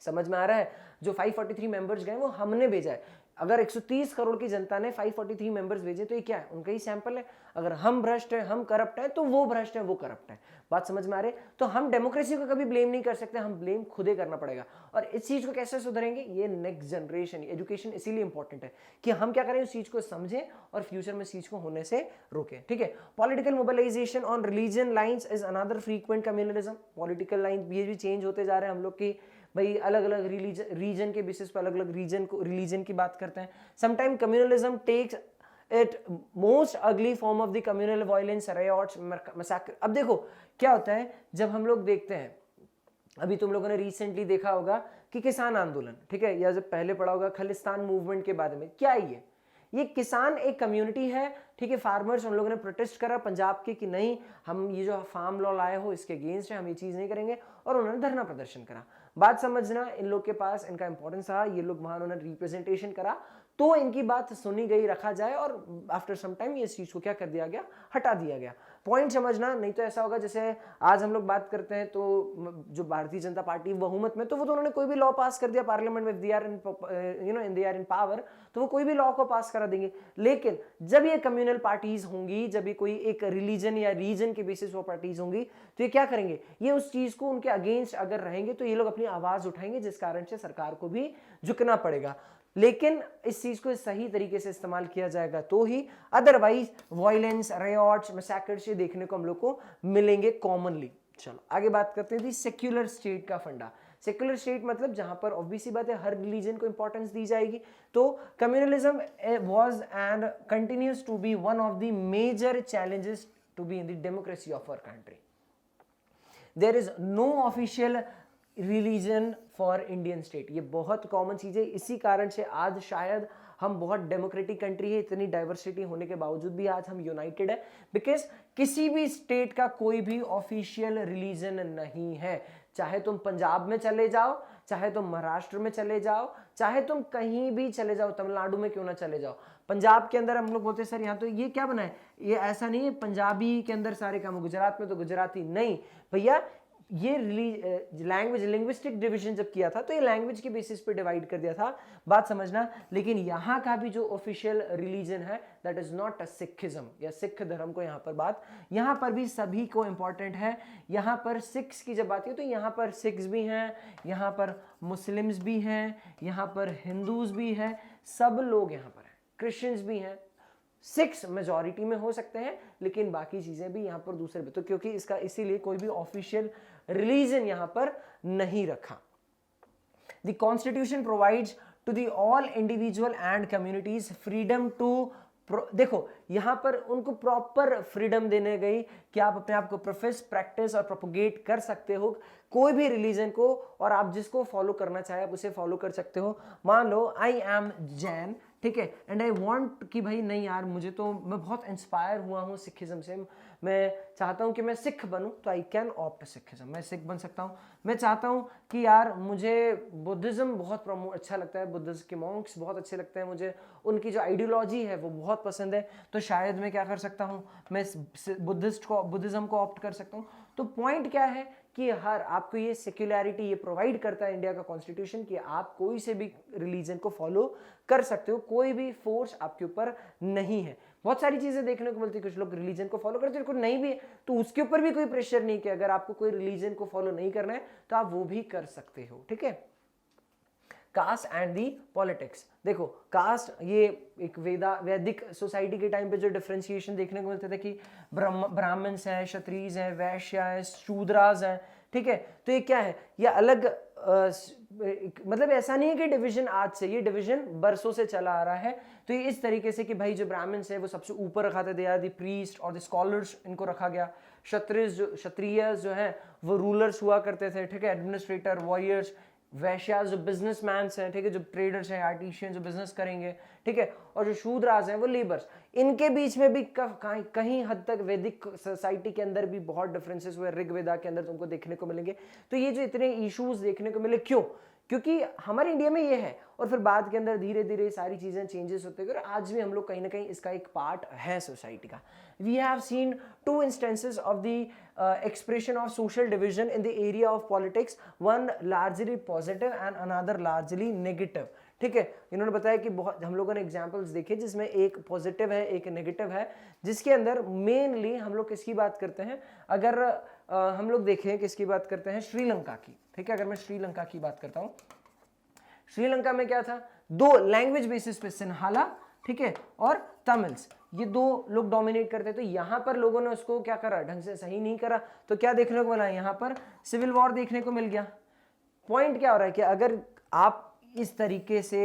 समझ में आ रहा है? जो 543 मेंबर्स गए वो हमने भेजा है। अगर 130 करोड़ की जनता ने 543 मेंबर्स भेजे तो ये क्या है, उनका ही सैंपल है। अगर हम भ्रष्ट हैं, हम करप्ट हैं, तो वो भ्रष्ट है, वो करप्ट है। बात समझ में आ रही है? तो हम डेमोक्रेसी को कभी ब्लेम नहीं कर सकते, हम ब्लेम खुद ही करना पड़ेगा। और इस चीज को कैसे सुधरेंगे, ये नेक्स्ट जनरेशन, एजुकेशन इसीलिए इंपॉर्टेंट है कि हम क्या करें, उस चीज को समझें और फ्यूचर में इस चीज को होने से रोकें, ठीक है। Political mobilisation on religion lines is another frequent communalism. Political line ये भी चेंज होते जा रहे हैं हम लोग की भाई अलग अलग रीजन के बेसिस पर अलग अलग रिलीजन की बात करते हैं। Sometime communalism takes it most ugly form of the communal violence, riots, massacre. अब देखो क्या होता है जब हम लोग देखते हैं, अभी तुम लोगों ने रिसेंटली देखा होगा कि किसान आंदोलन, ठीक है, या जब पहले पढ़ा होगा खालिस्तान मूवमेंट के बारे में, क्या है ये किसान एक कम्युनिटी है, ठीक है, फार्मर्स, उन लोगों ने प्रोटेस्ट करा पंजाब के कि नहीं हम ये जो फार्म लॉ लाए हो इसके अगेंस्ट है, हम ये चीज नहीं करेंगे, और उन्होंने धरना प्रदर्शन करा। बात समझना, इन लोग के पास इनका इंपॉर्टेंस था, ये लोग वहां उन्होंने रिप्रेजेंटेशन करा, तो इनकी बात सुनी गई, रखा जाए, और आफ्टर सम टाइम ये चीज को क्या कर दिया गया, हटा दिया गया। पॉइंट समझना, नहीं तो ऐसा होगा जैसे आज हम लोग बात करते हैं तो जो भारतीय जनता पार्टी बहुमत में, तो वो तो उन्होंने कोई भी लॉ पास कर दिया पार्लियामेंट में, दे आर इन पावर, तो वो कोई भी लॉ को पास करा देंगे। लेकिन जब ये कम्युनल पार्टीज होंगी, जब ये कोई एक रिलीजन या रीजन के बेसिस वो पार्टीज होंगी, तो ये क्या करेंगे, ये उस चीज को उनके अगेंस्ट अगर रहेंगे तो ये लोग अपनी आवाज उठाएंगे, जिस कारण से सरकार को भी झुकना पड़ेगा। लेकिन इस चीज को सही तरीके से इस्तेमाल किया जाएगा तो ही, अदरवाइज वायलेंस, रायोट्स, मैसेकर्स ये देखने को हम लोग को मिलेंगे कॉमनली। चलो आगे बात करते हैं सेक्युलर स्टेट का फंडा। सेक्युलर स्टेट मतलब जहां पर ऑब्वियसली बात है हर रिलीजन को इंपॉर्टेंस दी जाएगी। तो communalism was and continues to be one of the major challenges to be in the democracy of our country. There is no official religion for Indian state. ये बहुत कॉमन चीज है, इसी कारण से आज शायद हम बहुत डेमोक्रेटिक कंट्री है, इतनी डाइवर्सिटी होने के बावजूद भी आज हम यूनाइटेड है, बिकॉज किसी भी स्टेट का कोई भी ऑफिशियल रिलीजन नहीं है। चाहे तुम पंजाब में चले जाओ, चाहे तुम महाराष्ट्र में चले जाओ, चाहे तुम कहीं भी चले जाओ, तमिलनाडु में क्यों ना चले जाओ। पंजाब के अंदर हम लोग बोलते हैं सर यहाँ तो ये क्या बना है, ये ऐसा नहीं है पंजाबी के अंदर सारे काम, गुजरात में तो गुजराती, नहीं भैया, ये लैंग्वेज लिंग्विस्टिक डिवीजन जब किया था तो ये लैंग्वेज के बेसिस पे डिवाइड कर दिया था, बात समझना। लेकिन यहाँ का भी जो ऑफिशियल रिलीजन है that is not a Sikhism या सिख धर्म को यहाँ पर बात, यहाँ पर भी सभी को इंपॉर्टेंट है। यहाँ पर सिख्स की जब बात है तो यहाँ पर सिख्स भी हैं, यहाँ पर मुस्लिम्स भी हैं, यहाँ पर हिंदूज भी हैं, सब लोग यहाँ पर हैं, क्रिश्चियंस भी हैं, सिक्स मेजॉरिटी में हो सकते हैं, लेकिन बाकी चीजें भी यहाँ पर दूसरे भी, तो क्योंकि इसका इसीलिए कोई भी ऑफिशियल रिलीजन यहाँ पर नहीं रखा। The constitution provides to the all individual and communities freedom to, देखो यहाँ पर उनको प्रॉपर फ्रीडम देने गई कि आप अपने आप को प्रोफेस, प्रैक्टिस और प्रोपोगेट कर सकते हो कोई भी रिलीजन को, और आप जिसको फॉलो करना चाहे आप उसे फॉलो कर सकते हो। मान लो आई एम जैन, ठीक है, एंड आई वांट कि भाई नहीं यार मुझे तो, मैं बहुत इंस्पायर हुआ हूँ सिखिज्म से, मैं चाहता हूँ कि मैं सिख बनूँ, तो आई कैन ऑप्ट सिखिज्म, मैं सिख बन सकता हूँ। मैं चाहता हूँ कि यार मुझे बुद्धिज्म बहुत अच्छा लगता है, बुद्धिज्म के मॉन्क्स बहुत अच्छे लगते हैं मुझे, उनकी जो आइडियोलॉजी है वो बहुत पसंद है, तो शायद मैं क्या कर सकता हूँ, मैं बुद्धिज्म को ऑप्ट कर सकता हूँ। तो पॉइंट क्या है कि हर आपको ये सेक्युलरिटी ये प्रोवाइड करता है इंडिया का कॉन्स्टिट्यूशन कि आप कोई से भी रिलीजन को फॉलो कर सकते हो, कोई भी फोर्स आपके ऊपर नहीं है। बहुत सारी चीजें देखने को मिलती है, कुछ लोग रिलीजन को फॉलो करते हैं, कुछ नहीं भी है, तो उसके ऊपर भी कोई प्रेशर नहीं कि अगर आपको कोई रिलीजन को फॉलो नहीं करना है तो आप वो भी कर सकते हो, ठीक है। कास्ट एंड दी पॉलिटिक्स, देखो कास्ट ये एक वैदिक सोसाइटी के टाइम पे जो डिफरेंशिएशन देखने को मिलता था कि ब्राह्मण्स हैं, क्षत्रिय हैं, वैश्य हैं, शूद्रास हैं, ठीक है, तो ये क्या है, ये अलग मतलब ऐसा नहीं है कि डिवीजन आज से, ये डिवीजन बरसों से चला आ रहा है। तो ये इस तरीके से कि भाई जो ब्राह्मण्स है वो सबसे ऊपर रखा था, दे आर द प्रीस्ट और द स्कॉलर्स, इनको रखा गया। क्षत्रिय जो है वो रूलर्स हुआ करते थे, ठीक है, एडमिनिस्ट्रेटर, वॉरियर्स। वैश्यास जो बिजनेसमैन हैं, ठीक है, जो ट्रेडर्स हैं, आर्टिशियन जो बिजनेस करेंगे, ठीक है, और जो शूद्रास हैं वो लेबर्स। इनके बीच में भी कहीं हद तक वैदिक सोसाइटी के अंदर भी बहुत डिफरेंसेस हुए, ऋग्वेदा के अंदर तुमको देखने को मिलेंगे। तो ये जो इतने इश्यूज देखने को मिले, क्यों? क्योंकि हमारे इंडिया में ये है, और फिर बाद के अंदर धीरे धीरे सारी चीजें चेंजेस होते गए, और आज भी हम लोग कहीं ना कहीं इसका एक पार्ट है सोसाइटी का। We have seen 2 instances of the expression of social division in the area of politics, one largely positive and another largely negative, ठीक है। इन्होंने बताया कि बहुत हम लोगों ने एग्जांपल्स देखे जिसमें एक पॉजिटिव है एक नेगेटिव है, जिसके अंदर मेनली हम लोग किसकी बात करते हैं, अगर हम लोग देखें किसकी बात करते हैं, श्रीलंका की, ठीक है। अगर मैं श्रीलंका की बात करता हूँ, श्रीलंका में क्या था, 2 लैंग्वेज बेसिस पे सिन्हाला, ठीक है, और तमिल्स, ये 2 लोग डोमिनेट करते। तो यहाँ पर लोगों ने उसको क्या करा, ढंग से सही नहीं करा, तो क्या देखने को मिला, यहाँ पर सिविल वॉर देखने को मिल गया। पॉइंट क्या हो रहा है कि अगर आप इस तरीके से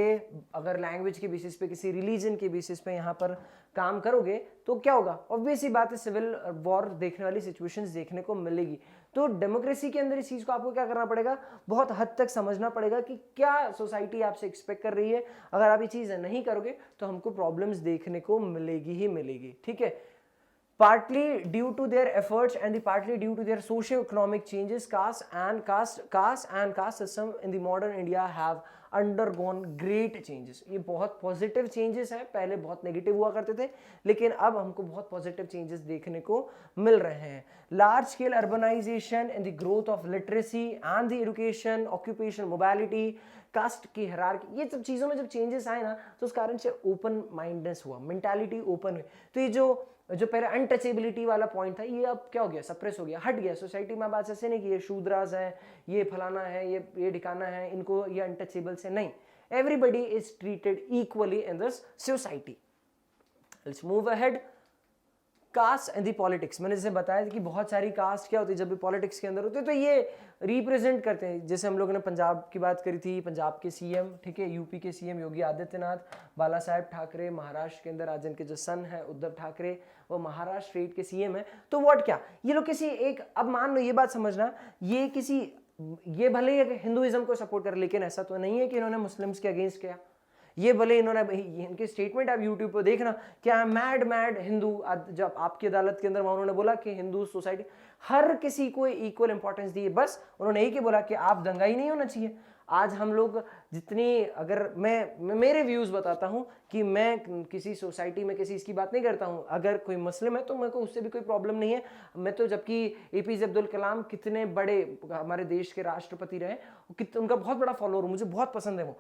अगर लैंग्वेज के बेसिस पे, किसी रिलीजन के बेसिस पे यहाँ पर काम करोगे तो क्या होगा, ऑब्वियस ही बात है, सिविल वॉर देखने वाली सिचुएशंस देखने को मिलेगी। तो डेमोक्रेसी के अंदर इस चीज को आपको क्या करना पड़ेगा, बहुत हद तक समझना पड़ेगा कि क्या सोसाइटी आपसे एक्सपेक्ट कर रही है। अगर आप ये चीज नहीं करोगे तो हमको प्रॉब्लम्स देखने को मिलेगी ही मिलेगी, ठीक है। Partly due to their efforts and partly due to their socio-economic changes, caste system in the modern India have undergone great changes। ये बहुत पॉजिटिव चेंजेस हैं, पहले बहुत नेगेटिव हुआ करते थे, लेकिन अब हमको बहुत पॉजिटिव चेंजेस देखने को मिल रहे हैं। Large scale urbanisation and the growth of literacy and the education, occupation, mobility, caste की हायरार्की, ये सब चीज़ों में जब चेंजेस आए ना तो उस कारण से ओपन माइंडनेस हुआ, मेंटालिटी ओपन हुई। तो ये जो पहले अनटचेबिलिटी वाला पॉइंट था, ये अब क्या हो गया, सप्रेस हो गया, हट गया। सोसाइटी में बात ऐसे नहीं कि ये शूद्रास है, ये फलाना है, ये ठिकाना है, इनको ये अनटचेबल से नहीं, everybody is treated equally in this society. Let's move ahead. Caste and the politics, मैंने जैसे बताया कि बहुत सारी कास्ट क्या होती है जब भी पॉलिटिक्स के अंदर होते हैं, तो ये रिप्रेजेंट करते हैं। जैसे हम लोगों ने पंजाब की बात करी थी, पंजाब के सीएम, ठीक है, यूपी के सीएम योगी आदित्यनाथ, बाला साहेब ठाकरे, महाराष्ट्र के अंदर आज इनके जो सन है उद्धव ठाकरे, वो महाराष्ट्र स्टेट के सीएम है। तो व्हाट क्या, ये लोग किसी एक, अब मान लो ये बात समझना, ये भले ही हिंदुइज्म को सपोर्ट कर, लेकिन ऐसा तो नहीं है कि इन्होंने मुस्लिम्स के अगेंस्ट किया। ये भले इन्होंने, इनके स्टेटमेंट आप यूट्यूब पर देखना, क्या मैड हिंदू, जब आपकी अदालत के अंदर उन्होंने बोला कि हिंदू सोसाइटी हर किसी को इक्वल इंपॉर्टेंस दी है, बस उन्होंने एक ही बोला कि आप दंगाई नहीं होना चाहिए। आज हम लोग जितनी, अगर मैं मेरे व्यूज बताता हूं कि मैं किसी सोसाइटी में किसी इसकी बात नहीं करता हूं, अगर कोई मुस्लिम है तो मेरे को उससे भी कोई प्रॉब्लम नहीं है। मैं तो, जबकि एपीजे अब्दुल कलाम कितने बड़े हमारे देश के राष्ट्रपति रहे, उनका बहुत बड़ा फॉलोअर हूं, मुझे बहुत पसंद है वो,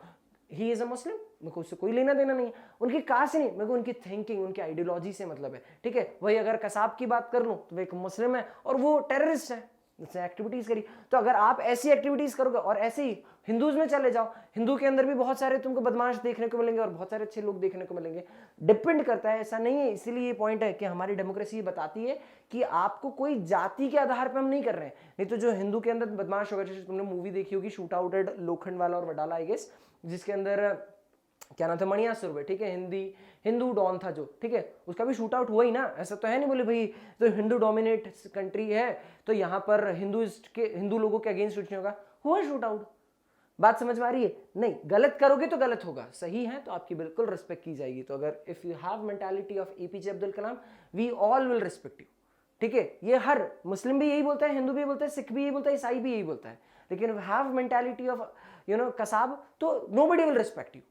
ही इज अ मुस्लिम, मेरे को उससे कोई लेना देना नहीं है, उनकी कास्ट नहीं, मेरे को उनकी थिंकिंग, उनकी आइडियोलॉजी से मतलब है, ठीक है। वही अगर कसाब की बात कर लूं तो वो एक मुस्लिम है और वो टेररिस्ट है, उसने एक्टिविटीज करी। तो अगर आप ऐसी एक्टिविटीज करोगे, और ऐसे ही हिंदूज में चले जाओ, हिंदू के अंदर भी बहुत सारे तुमको बदमाश देखने को मिलेंगे और बहुत सारे अच्छे लोग देखने को मिलेंगे, डिपेंड करता है, ऐसा नहीं है। इसीलिए ये पॉइंट है कि हमारी डेमोक्रेसी बताती है कि आपको कोई जाति के आधार पर हम नहीं कर रहे हैं। नहीं तो जो हिंदू के अंदर बदमाश होगा, जैसे तुमने मूवी देखी होगी शूट आउट एट लोखंड वाला और वडाला, आई गेस, जिसके अंदर क्या नाम था, मणियासुर, ठीक है, हिंदू डॉन था जो, ठीक है, उसका भी शूट आउट हुआ ही ना। ऐसा तो है नहीं बोले भाई तो हिंदू डोमिनेट कंट्री है तो यहाँ पर हिंदू लोगों के अगेंस्ट कुछ नहीं होगा, हुआ शूट आउट। बात समझ में आ रही है? नहीं, गलत करोगे तो गलत होगा, सही है तो आपकी बिल्कुल रिस्पेक्ट की जाएगी। तो अगर if you have mentality of APJ Abdul Kalam, we all will respect you, ठीक है। ये हर मुस्लिम भी यही बोलता है, हिंदू भी बोलता है, सिख भी यही बोलता है, ईसाई भी यही बोलता है, लेकिन हैव मेंटालिटी ऑफ कसाब, तो nobody will respect you.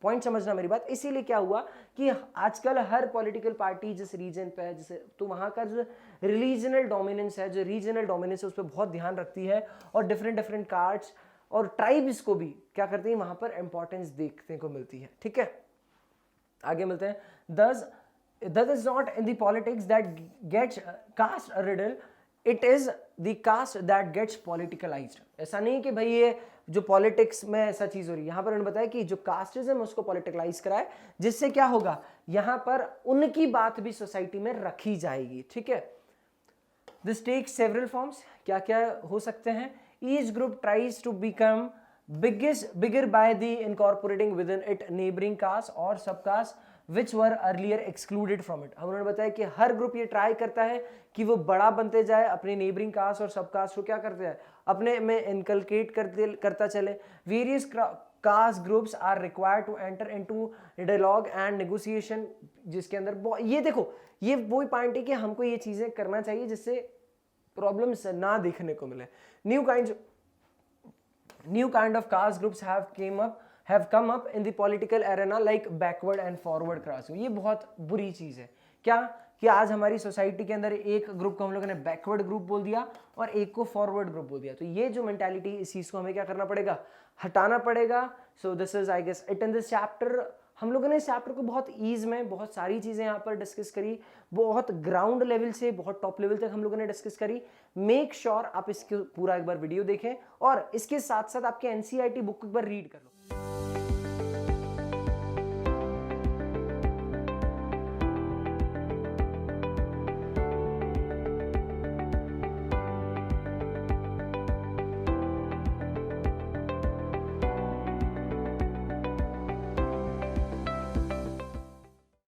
Point समझना मेरी बात। इसीलिए क्या हुआ कि आजकल हर पॉलिटिकल पार्टी जिस रीजन पे है, जैसे तो वहां का जो रिलीजनल डोमिनेंस है, उस पर बहुत ध्यान रखती है, और डिफरेंट कास्ट्स और ट्राइब्स को भी क्या करते हैं, वहां पर इंपॉर्टेंस देखने को मिलती है, ठीक है। आगे मिलते हैं। That is not in the politics that gets cast a riddle, it is the caste that gets politicalized। ऐसा नहीं कि भाई ये जो पॉलिटिक्स में ऐसा चीज हो रही है, यहाँ पर उन्होंने बताया कि जो कास्टिज्म है उसको पॉलिटिकलाइज कराए, जिससे क्या होगा, यहाँ पर उनकी बात भी सोसाइटी में रखी जाएगी, ठीक है। दिस टेक्स सेवरल फॉर्म्स, क्या क्या हो सकते हैं। Each group tries to become bigger by the incorporating within it neighboring caste or subcaste which were earlier excluded from it। हम उन्होंने बताया कि हर ग्रुप ये ट्राई करता है कि वो बड़ा बनते जाए, अपने नेबरिंग कास्ट और सब कास्ट को क्या करते हैं, अपने में इनकलकेट करता चले। Various caste groups are required to enter into dialogue and negotiation, जिसके अंदर ये देखो, ये वही पॉइंट है कि हमको ये चीजें करना चाहिए जिससे प्रॉब्लम्स ना देखने को मिले। New kind of caste groups have come up in the political arena like backward and forward caste। ये बहुत बुरी चीज है क्या, कि आज हमारी सोसाइटी के अंदर एक ग्रुप को हम लोगों ने बैकवर्ड ग्रुप बोल दिया और एक को फॉरवर्ड ग्रुप बोल दिया। तो ये जो मेंटालिटी, इस चीज को हमें क्या करना पड़ेगा, हटाना पड़ेगा। So this is I guess it in this chapter. हम लोगों ने इस चैप्टर को बहुत ईज में बहुत सारी चीजें यहाँ पर डिस्कस करी, बहुत ग्राउंड लेवल से बहुत टॉप लेवल तक हम लोगों ने डिस्कस करी। मेक श्योर आप इसके पूरा एक बार वीडियो देखें और इसके साथ साथ आपके एनसीईआरटी बुक एक बार रीड कर लो।